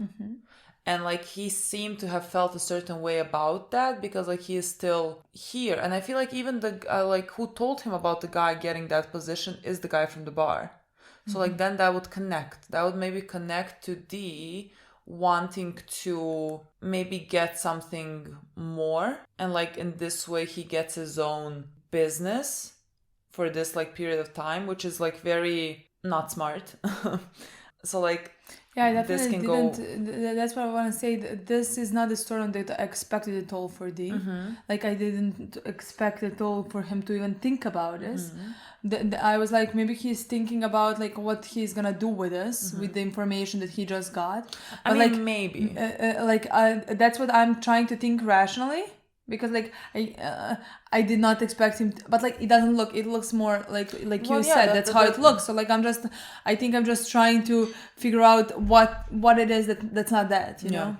And like he seemed to have felt a certain way about that because like he is still here. And I feel like even the like who told him about the guy getting that position is the guy from the bar. So like then that would connect. That would maybe connect to D wanting to maybe get something more. And like in this way he gets his own business for this like period of time, which is like very not smart. So like yeah, I definitely this can didn't. That's what I want to say. This is not the story that I expected at all for D. Like I didn't expect at all for him to even think about this. I was like, maybe he's thinking about like what he's gonna do with this, with the information that he just got. But I mean, like maybe. That's what I'm trying to think rationally. Because like I did not expect him to, but like it doesn't look, it looks more like you said, that's how it looks. So like I think I'm just trying to figure out what it is that's not that, you know.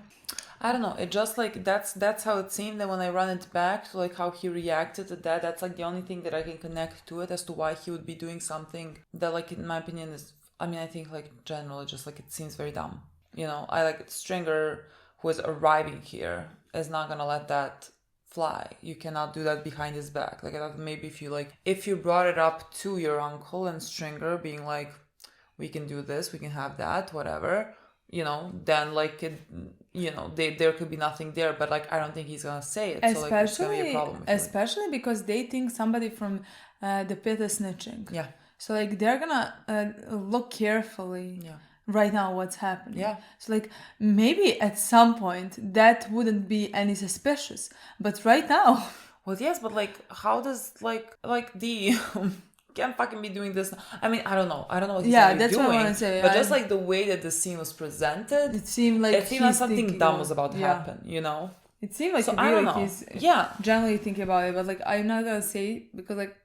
I don't know, it just like that's how it seemed. And when I run it back to like how he reacted to that, that's like the only thing that I can connect to it as to why he would be doing something that like in my opinion is, I mean, I think like generally just like it seems very dumb, I like Stringer, who is arriving here, is not gonna let that fly. You cannot do that behind his back. Like I thought maybe if you brought it up to your uncle and Stringer being like, we can do this, we can have that, whatever, then like it, there could be nothing there. But like I don't think he's gonna say it. So like it's gonna be a problem. Especially because they think somebody from the pit is snitching. Yeah. So like they're gonna look carefully. Yeah. Right now what's happening. Yeah. So like maybe at some point that wouldn't be any suspicious, but right now. Well, yes, but like how does like D can't fucking be doing this. I mean, I don't know what he's that's doing, what I want to say. But just like the way that the scene was presented, it seemed like something dumb was about to happen, It seemed like he's generally thinking about it, but like I'm not gonna say because like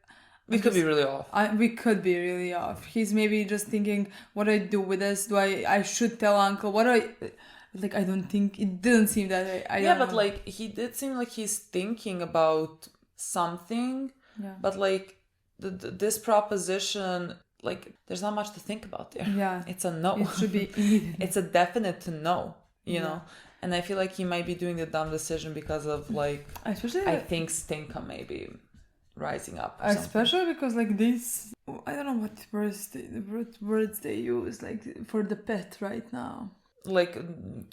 we could be really off. We could be really off. He's maybe just thinking, what do I do with this? Do I should tell uncle? What do I... Like, I don't think... It didn't seem that way. But like, he did seem like he's thinking about something. Yeah. But like, this proposition, like, there's not much to think about there. Yeah. It's a no. It should be easy. It's a definite no, you know? And I feel like he might be doing the dumb decision because of like... Especially... I think Stinka maybe... rising up, especially because like this, I don't know what words they use like for the pit right now, like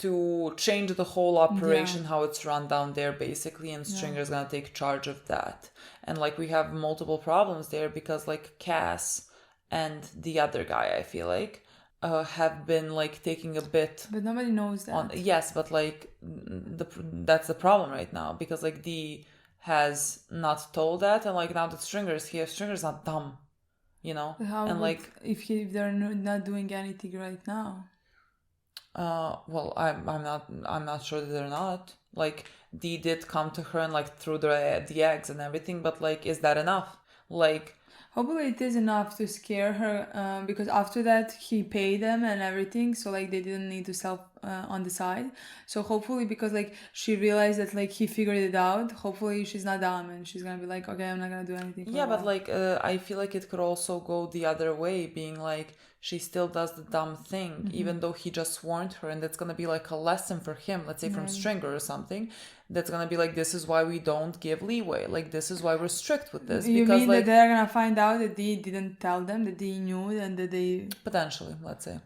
to change the whole operation, how it's run down there basically, and Stringer's gonna take charge of that. And like we have multiple problems there because like Cass and the other guy, I feel like have been like taking a bit, but nobody knows that. Yes, but like that's the problem right now because like has not told that, and like now that Stringer's here, Stringer's not dumb, and like if they're not doing anything right now. Well, I'm not sure that they're not. Like Dee did come to her and like threw the eggs and everything, but like is that enough? Like hopefully it is enough to scare her, because after that he paid them and everything, so like they didn't need to sell on the side. So hopefully, because like she realized that like he figured it out, hopefully she's not dumb and she's gonna be like, okay, I'm not gonna do anything. But like I feel like it could also go the other way, being like she still does the dumb thing, even though he just warned her, and that's gonna be like a lesson for him, let's say from Stringer or something. That's gonna be like, this is why we don't give leeway. Like this is why we're strict with this. You because mean like that they're gonna find out that Dee didn't tell them, that Dee knew, and that they potentially, let's say.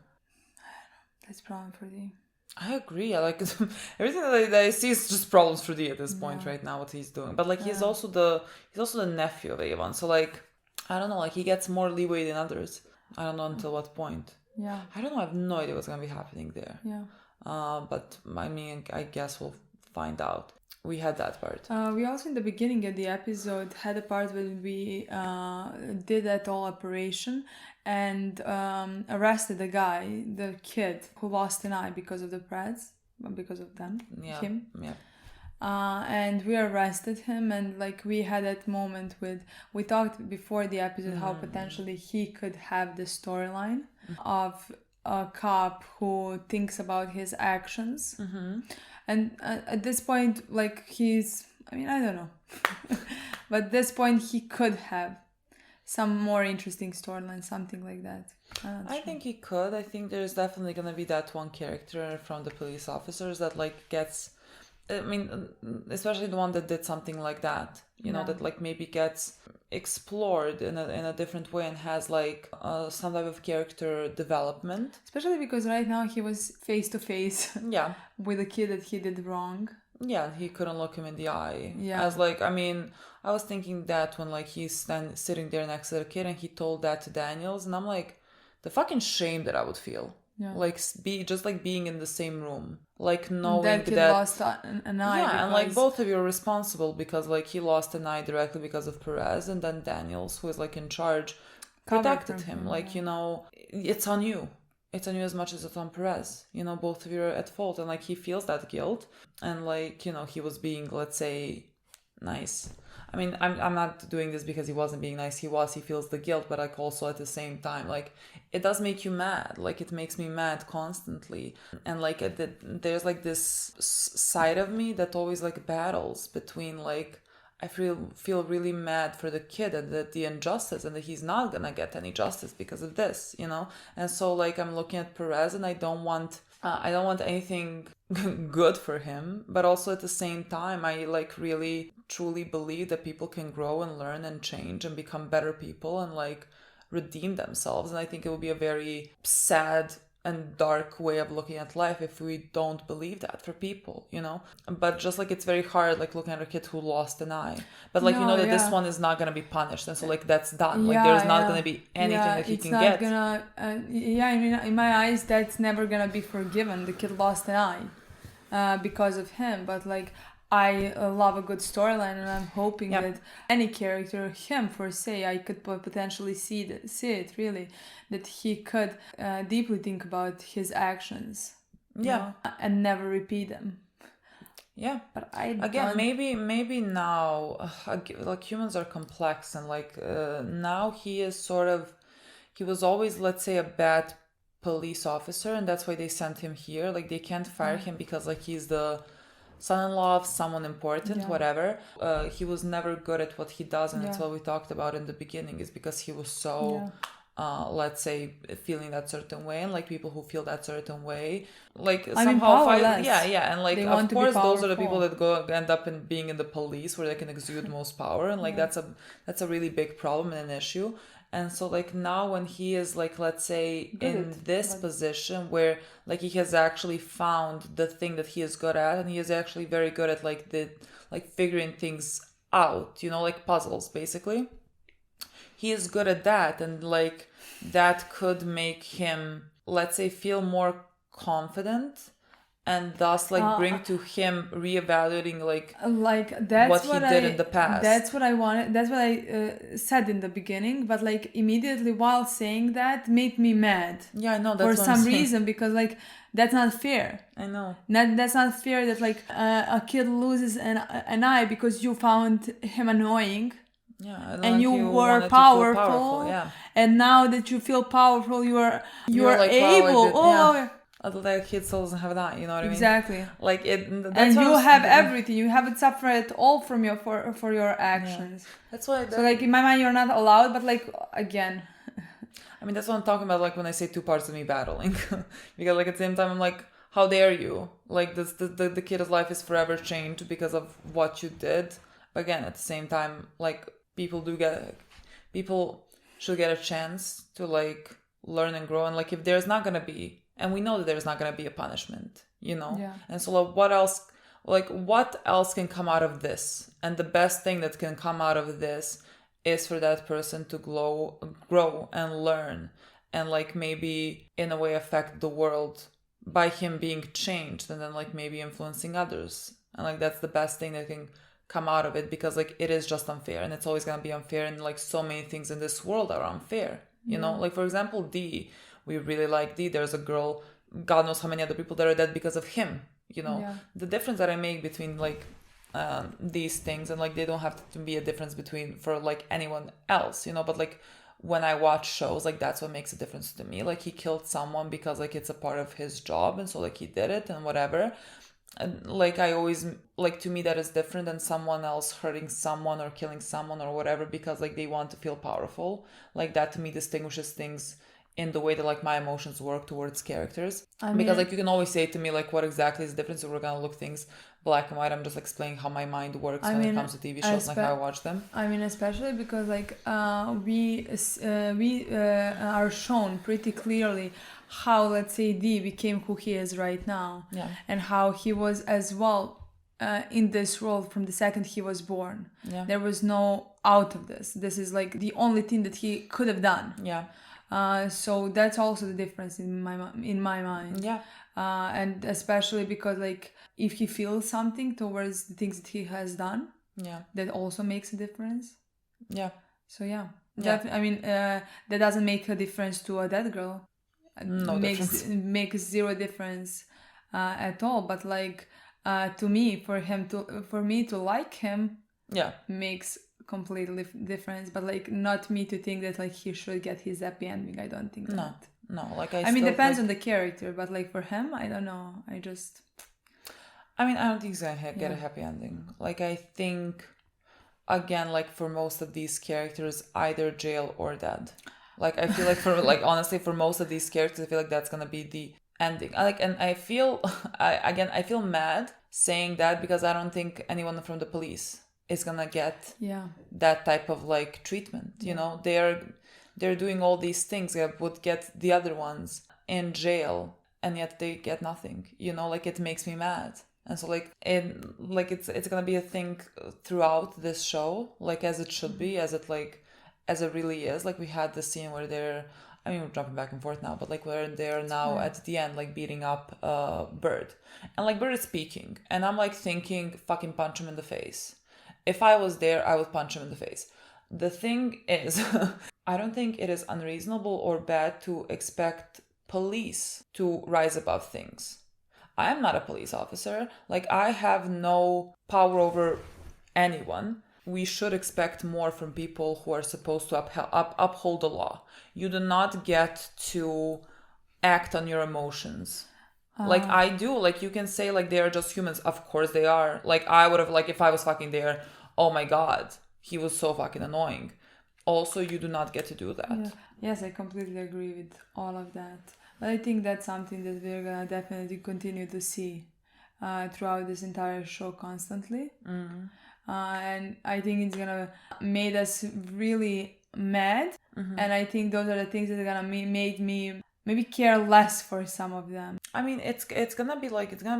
That's a problem for Dee. I agree. I like everything that I see is just problems for D at this point right now. What he's doing, but like he's also the nephew of Avon, so like I don't know. Like he gets more leeway than others. I don't know until what point. Yeah. I don't know. I have no idea what's gonna be happening there. Yeah. But I mean, I guess we'll find out. We had that part. We also in the beginning of the episode had a part when we did that whole operation and arrested the guy, the kid who lost an eye because of the Preds, because of them, him. Yeah. And we arrested him, and like we had that moment we talked before the episode how potentially he could have the storyline of a cop who thinks about his actions. And at this point, like I don't know. But at this point, he could have some more interesting storyline, something like that. I think he could. I think there's definitely going to be that one character from the police officers that like gets... I mean, especially the one that did something like that, you know, that like maybe gets explored in a different way and has like some type of character development. Especially because right now he was face to face with a kid that he did wrong. Yeah, he couldn't look him in the eye. Yeah. As like, I mean, I was thinking that when like he's sitting there next to the kid and he told that to Daniels, and I'm like, the fucking shame that I would feel. Yeah. Like being in the same room, like knowing that kid lost an eye. Yeah, and like both of you are responsible because like he lost an eye directly because of Perez, and then Daniels, who is like in charge, protected him. Like you know, it's on you. It's on you as much as it's on Perez. You know, both of you are at fault, and like he feels that guilt, and like you know he was being, let's say, nice. I mean, I'm not doing this because he wasn't being nice. He feels the guilt, but like also at the same time, like it does make you mad. Like it makes me mad constantly. And like there's like this side of me that always like battles between like, I feel really mad for the kid and that the injustice and that he's not gonna get any justice because of this, you know? And so like I'm looking at Perez and I don't want anything good for him, but also at the same time I like really truly believe that people can grow and learn and change and become better people and like redeem themselves. And I think it would be a very sad and dark way of looking at life if we don't believe that for people, you know. But just like it's very hard like looking at a kid who lost an eye, but like you know that this one is not gonna be punished, and so like that's done. Like there's not gonna be anything that he can get. I mean, in my eyes that's never gonna be forgiven. The kid lost an eye because of him, but like I love a good storyline, and I'm hoping that any character, him for say, I could potentially see it really, that he could deeply think about his actions, you know, and never repeat them. Yeah, but maybe now, like humans are complex, and like now he was always, let's say, a bad police officer, and that's why they sent him here. Like they can't fire him because like he's the son-in-law of someone important, whatever. He was never good at what he does, and that's what we talked about in the beginning, is because he was so let's say feeling that certain way, and like people who feel that certain way like somehow fight, and like of course those are the people that end up in being in the police where they can exude most power, and like that's a really big problem and an issue. And so like now when he is like, let's say in this position where like he has actually found the thing that he is good at, and he is actually very good at like figuring things out, you know, like puzzles basically. He is good at that, and like that could make him, let's say, feel more confident, and thus like bring to him reevaluating like that's what he did in the past. That's what I wanted. That's what I said in the beginning, but like immediately while saying that made me mad. Yeah, I know. That's for some reason, because like that's not fair. I know. That's not fair that like a kid loses an eye because you found him annoying. Yeah, and you were powerful, and now that you feel powerful, you are like, able. Like kid still doesn't have that, you know what I mean? Exactly. Like it, and you have everything. You haven't suffered all from for your actions. Yeah. That's why. So like in my mind, you're not allowed. But like again, I mean that's what I'm talking about. Like when I say two parts of me battling, because like at the same time I'm like, how dare you? Like this, the kid's life is forever changed because of what you did. But again, at the same time, like people should get a chance to like learn and grow, and like if there's not gonna be. And we know that there's not going to be a punishment. you know? Yeah. And so like, what else can come out of this? And the best thing that can come out of this is for that person to grow and learn, and like maybe in a way affect the world by him being changed, and then like maybe influencing others. And like that's the best thing that can come out of it, because like it is just unfair, and it's always gonna be unfair, and like so many things in this world are unfair, you know? Like for example, D, we really like D. There's a girl, God knows how many other people that are dead because of him, you know? Yeah. The difference that I make between like these things, and like they don't have to be a difference between for like anyone else, you know? But like when I watch shows, like that's what makes a difference to me. Like he killed someone because like it's a part of his job, and so like he did it and whatever. And like I always, like to me that is different than someone else hurting someone or killing someone or whatever because like they want to feel powerful. Like that to me distinguishes things in the way that like my emotions work towards characters. Because like you can always say to me like what exactly is the difference, if we're gonna look things black and white. I'm just explaining how my mind works when it comes to TV shows, like how I watch them. I mean, especially because like we are shown pretty clearly how, let's say, D became who he is right now, and how he was as well in this role from the second he was born. There was no out of this. This is like the only thing that he could have done. So that's also the difference in my mind. And especially because like if he feels something towards the things that he has done, that also makes a difference. So I mean that doesn't make a difference to a dead girl. Makes zero difference at all. But like to me, for me to like him, makes completely difference. But like not me to think that like he should get his happy ending. I don't think that. No, like I mean, depends on the character, but like for him, I don't know. I don't think he's gonna get a happy ending. Like I think, again, like for most of these characters, either jail or dead. Like I feel like for like honestly for most of these characters, I feel like that's gonna be the ending. And I feel I feel mad saying that because I don't think anyone from the police is gonna get that type of like treatment. You know, they're doing all these things that would get the other ones in jail, and yet they get nothing. You know, like it makes me mad. And so like it's gonna be a thing throughout this show, like as it should be, as it really is. Like we had the scene where we're jumping back and forth now, but like where they're now at the end like beating up Bird, and like Bird is speaking, and I'm like thinking, fucking punch him in the face. If I was there, I would punch him in the face. The thing is, I don't think it is unreasonable or bad to expect police to rise above things. I am not a police officer. Like, I have no power over anyone. We should expect more from people who are supposed to uphold the law. You do not get to act on your emotions. Like, I do. Like, you can say, like, they are just humans. Of course they are. Like, I would have, like, if I was fucking there, oh my God, he was so fucking annoying. Also, you do not get to do that. Yeah. Yes, I completely agree with all of that. But I think that's something that we're gonna definitely continue to see throughout this entire show constantly. And I think it's gonna make us really mad. And I think those are the things that are gonna make me maybe care less for some of them. I mean, it's gonna be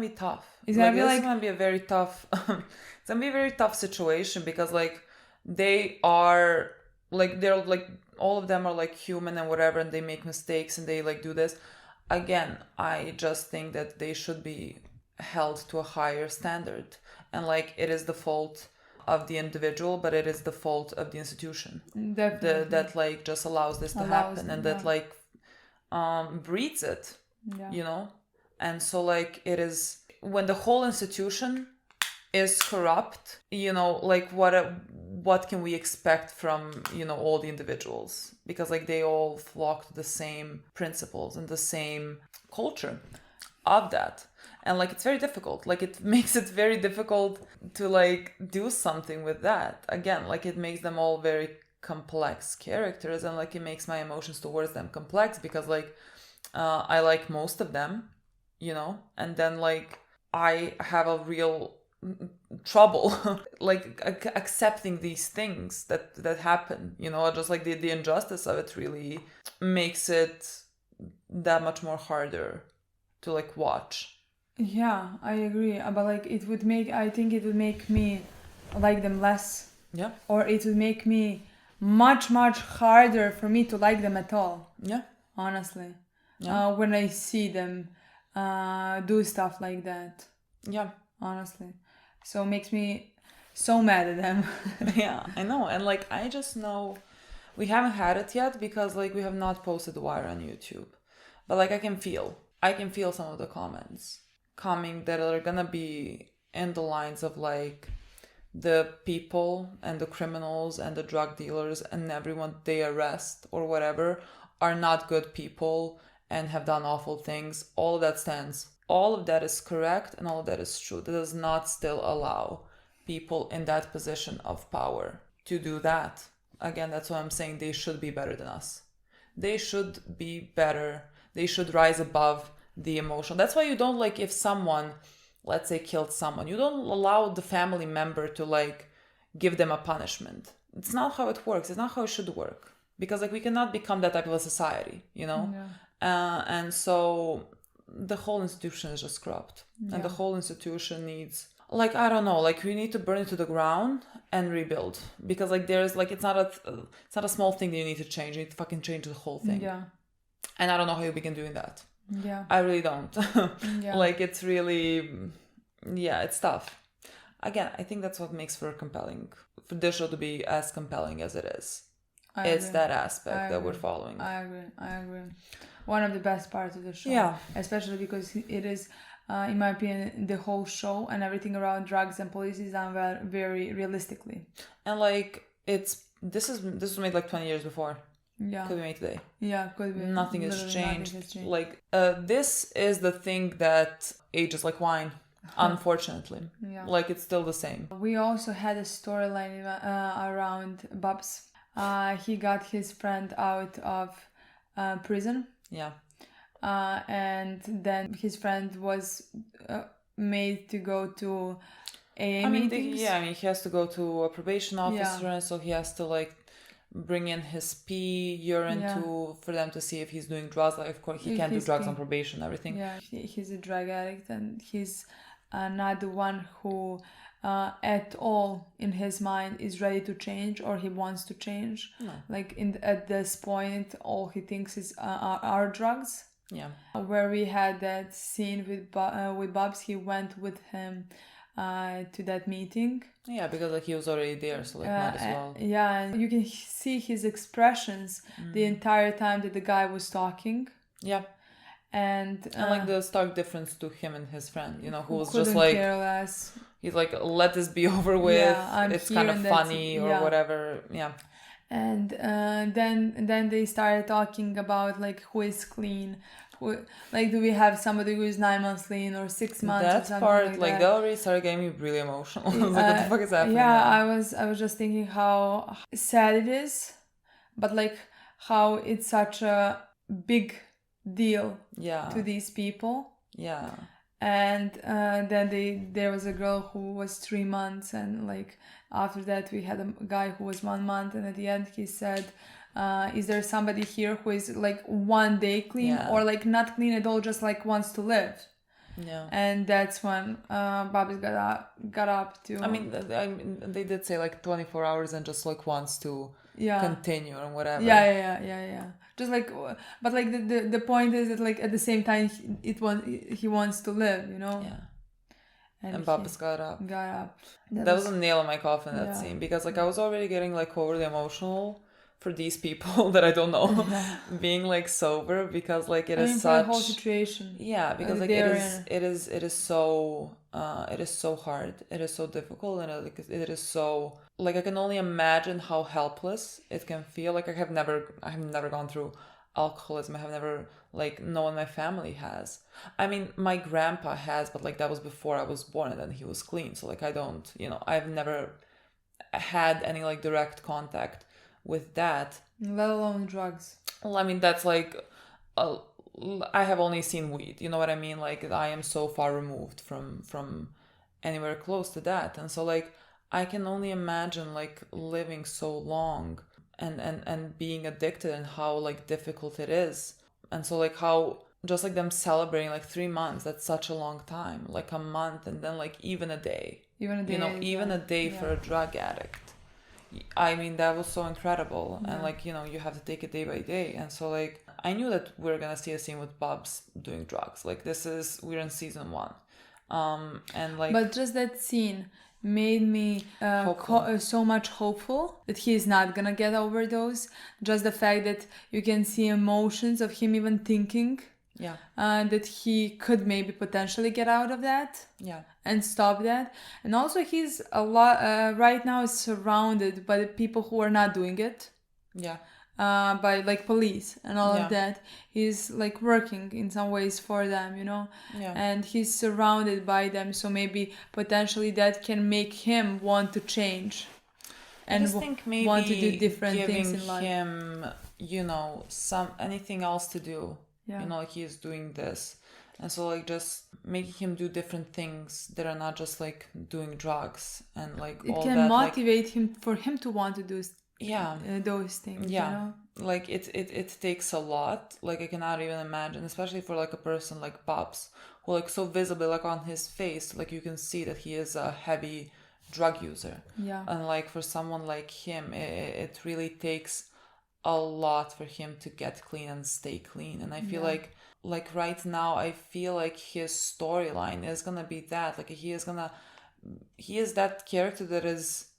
tough. It's gonna be a very tough. It's gonna be a very tough situation because like they are like they're like all of them are like human and whatever, and they make mistakes and they like do this. Again, I just think that they should be held to a higher standard, and like it is the fault of the individual, but it is the fault of the institution. Definitely. That like just allows this to happen, and that like breeds it. You know, and so like it is when the whole institution is corrupt, you know, like what can we expect from, you know, all the individuals, because like they all flock to the same principles and the same culture of that. And like it's very difficult, like it makes it very difficult to like do something with that. Again, like it makes them all very complex characters, and like it makes my emotions towards them complex because like I like most of them, you know, and then like I have a real trouble like accepting these things that happen, you know, just like the injustice of it really makes it that much more harder to like watch Yeah, I agree. But like I think it would make me like them less. Yeah. Or it would make me much, much harder for me to like them at all. Yeah. Honestly. Yeah. When I see them do stuff like that. Yeah. Honestly. So it makes me so mad at them. Yeah, I know. And like, I just know we haven't had it yet because like we have not posted The Wire on YouTube. But like, I can feel some of the comments coming that are gonna be in the lines of like, the people and the criminals and the drug dealers and everyone they arrest or whatever are not good people and have done awful things. All of that stands. All of that is correct and all of that is true. That does not still allow people in that position of power to do that. Again, that's why I'm saying they should be better than us. They should be better. They should rise above the emotion. That's why you don't like if someone, let's say, killed someone, you don't allow the family member to like give them a punishment. It's not how it works. It's not how it should work. Because like we cannot become that type of a society, you know? Yeah. And so the whole institution is just corrupt. Yeah. And the whole institution needs, like, I don't know, like we need to burn it to the ground and rebuild. Because like there's like, it's not a small thing that you need to change. You need to fucking change the whole thing. Yeah. And I don't know how you begin doing that. Yeah. I really don't. Yeah. Like it's really, yeah, it's tough. Again, I think that's what makes for this show to be as compelling as it is. It's that aspect that we're following. I agree. One of the best parts of the show. Yeah. Especially because it is, in my opinion, the whole show and everything around drugs and police is done very realistically. And like this was made like 20 years before. Yeah. Could be made today. Yeah, could be. Nothing has changed. Like this is the thing that ages like wine. Unfortunately. Yeah. Like it's still the same. We also had a storyline around Bubs. He got his friend out of prison. Yeah. And then his friend was made to go to AA meetings. He has to go to a probation officer, and so he has to like bring in his pee, urine for them to see if he's doing drugs. Like, of course, he can't do drugs on probation, everything. Yeah, he's a drug addict, and he's not the one who at all in his mind is ready to change or he wants to change. No. Like at this point, all he thinks is are drugs. Yeah. Where we had that scene with Bubs, he went with him to that meeting. Yeah, because like he was already there, so like might as well. Yeah, and you can see his expressions the entire time that the guy was talking. Yeah. And like the stark difference to him and his friend, you know, who was just like care less. He's like, let this be over with. Yeah, it's kind of funny or whatever. Yeah. And then they started talking about like who is clean. Like, do we have somebody who is 9 months clean or 6 months? That or something part, like they already started getting me really emotional. I was like, what the fuck is happening? Yeah, I was just thinking how sad it is, but like how it's such a big deal to these people. Yeah. And then there was a girl who was 3 months, and like after that we had a guy who was 1 month, and at the end he said, is there somebody here who is like 1 day clean or like not clean at all, just like wants to live? Yeah. And that's when Bobby got up to. I mean, they did say like 24 hours and just like wants to continue and whatever. Yeah. Just like, but like the point is that like at the same time he wants to live, you know. Yeah. And Bobby's got up. That was a nail in my coffin, that scene, because like I was already getting like overly emotional for these people that I don't know being like sober, because like it is such the whole situation. Yeah, because like it is so hard. It is so difficult, and it is so like I can only imagine how helpless it can feel. Like I have never gone through alcoholism. I have never like no one in my family has. I mean, my grandpa has, but like that was before I was born, and then he was clean. So like I don't, I've never had any like direct contact with that, let alone drugs. Well, I mean, that's like I have only seen weed, you know what I mean? Like I am so far removed from anywhere close to that, and so like I can only imagine like living so long and being addicted, and how like difficult it is, and so like how just like them celebrating like 3 months, that's such a long time. Like a month, and then like even a day. Even a day. Even a day for a drug addict. I mean, that was so incredible. And like, you have to take it day by day. And so like, I knew that we were gonna see a scene with Bob's doing drugs. Like we're in season 1. And like, but just that scene made me so much hopeful that he's not gonna get overdose. Just the fact that you can see emotions of him even thinking that he could maybe potentially get out of that and stop that. And also he's a lot right now is surrounded by the people who are not doing it, by like police and all of that. He's like working in some ways for them, and he's surrounded by them, so maybe potentially that can make him want to change and want to do different things in life. Him, anything else to do. Like he's doing this, and so like just making him do different things that are not just like doing drugs and like it all can that, motivate him for him to want to do those things. Like it takes a lot. Like I cannot even imagine, especially for like a person like Bob's, who like so visibly, like on his face, like you can see that he is a heavy drug user. And like for someone like him, it really takes a lot for him to get clean and stay clean. And I feel like right now, I feel like his storyline is gonna be that, like he is that character that is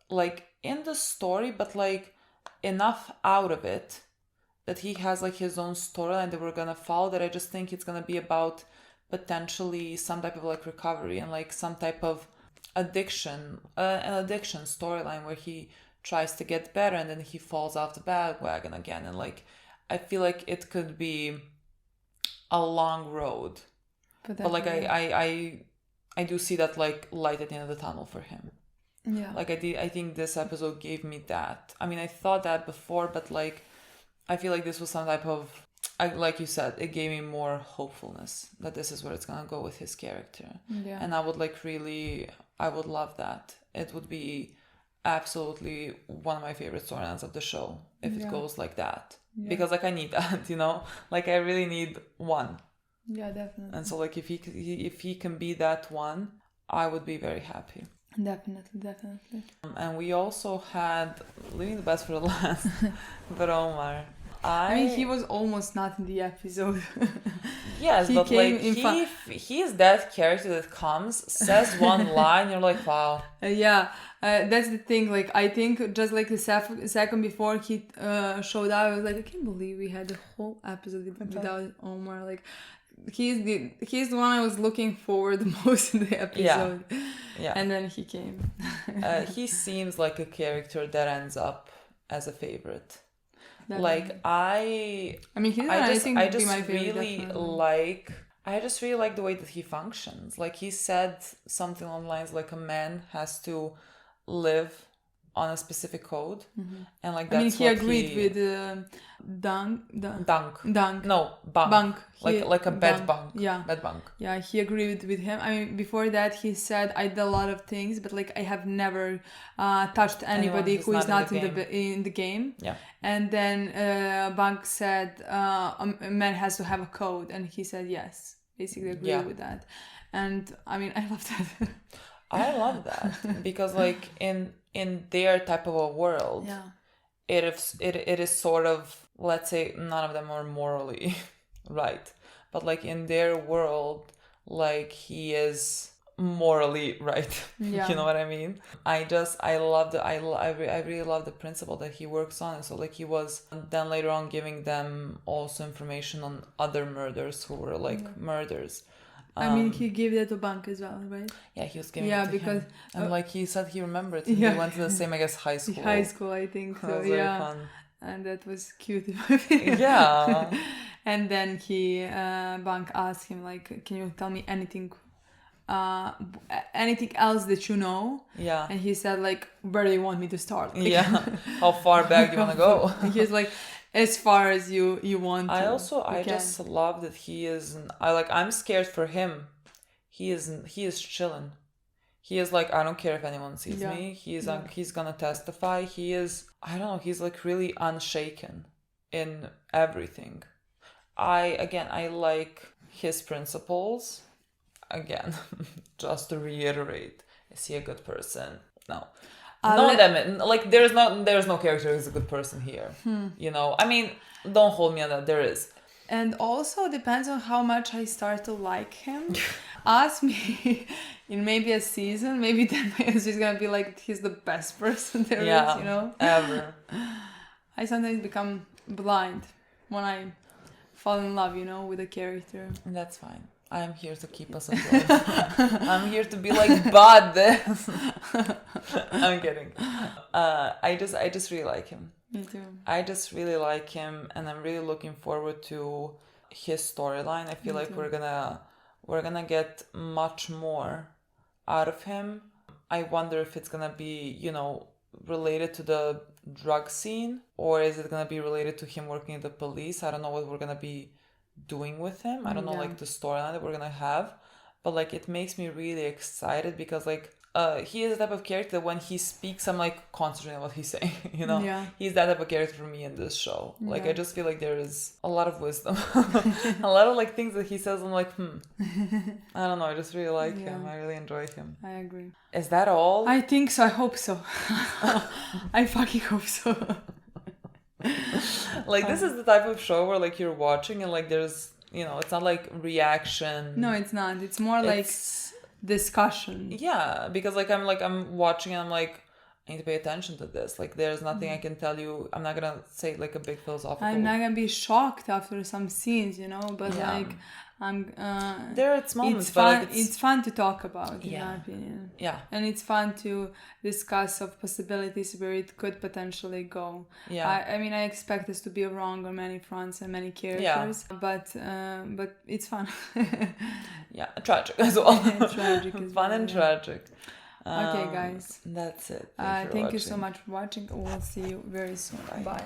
like in the story, but like enough out of it that he has like his own storyline that we're gonna follow, that I just think it's gonna be about potentially some type of like recovery and like some type of addiction, an addiction storyline where he tries to get better and then he falls off the bandwagon again. And like I feel like it could be a long road, but like I do see that like light at the end of the tunnel for him. Like I think this episode gave me that. I mean, I thought that before, but like I feel like this was some type of, like you said, it gave me more hopefulness that this is where it's gonna go with his character. And I would I would love that. It would be absolutely one of my favorite storylines of the show if it goes like that, because like I need that, like I really need one. Definitely. And so like if he can be that one, I would be very happy. Definitely. And we also had, leaving the best for the last, but Omar. I mean, he was almost not in the episode. Yes, but like he is that character that comes, says one line, you're like, wow. That's the thing. Like I think just like the second before he showed up, I was like, I can't believe we had the whole episode without Omar. Like he's the one I was looking forward the most in the episode. And then he came. He seems like a character that ends up as a favorite. Definitely. Like I just really like the way that he functions. Like he said something along the lines like a man has to live on a specific code, and like that's he agreed with Dunk. No, bunk. Like a bed bunk. Bed bunk. Yeah, he agreed with him. I mean, before that he said, I did a lot of things, but like I have never touched anybody who is not in the game. And then Bunk said a man has to have a code, and he said yes, basically agree with that. And I mean, I love that. I love that because like in their type of a world, it is sort of, let's say, none of them are morally right, but like in their world, like he is morally right. You know what I mean? I really love the principle that he works on. And so like he was then later on giving them also information on other murders who were like murders. I mean, he gave that to Bank as well, right? Yeah, he was giving it to him. And like he said he remembered. They went to the same, I guess, high school. High school, I think so. That was very fun. And that was cute. And then Bank asked him, like, can you tell me anything else that you know? And he said, like, where do you want me to start? Like, how far back do you want to go? He's like, as far as you want to. I just love that he is. I'm scared for him. He is chilling. He is like, I don't care if anyone sees me. He's gonna testify. He is, I don't know, he's like really unshaken in everything. I like his principles. Again, just to reiterate, is he a good person? No. Like there's no character who's a good person here. You know, I mean, don't hold me on that. There is. And also depends on how much I start to like him. Ask me in maybe a season, maybe 10 minutes he's gonna be like he's the best person there is, you know? Ever. I sometimes become blind when I fall in love, you know, with a character. And that's fine. I'm here to keep us employed. I'm here to be like, but this. I'm kidding. I just really like him. Me too. I just really like him, and I'm really looking forward to his storyline. I feel like we're gonna get much more out of him. I wonder if it's gonna be, you know, related to the drug scene, or is it gonna be related to him working at the police? I don't know what we're gonna be doing with him. I don't know like the storyline that we're gonna have, but like it makes me really excited because like he is the type of character that when he speaks I'm like concentrating on what he's saying, you know. He's that type of character for me in this show. Like I just feel like there is a lot of wisdom. A lot of like things that he says I'm like I don't know, I just really like him. I really enjoy him. I agree. Is that all? I think so. I hope so. I fucking hope so. Like this is the type of show where like you're watching and like there's, you know, it's not like reaction. No, it's not. It's more like discussion. Yeah, because like I'm watching and I'm like, I need to pay attention to this. Like there's nothing I can tell you. I'm not gonna say like a big philosophical. I'm not gonna be shocked after some scenes, you know, but like I'm there are moments, it's fun. But like it's fun to talk about, in my opinion. Yeah. And it's fun to discuss of possibilities where it could potentially go. Yeah. I mean, I expect us to be wrong on many fronts and many characters, but it's fun. Yeah, tragic as well. Tragic as fun and tragic. Okay, guys. That's it. Thank you so much for watching. We'll see you very soon. Bye.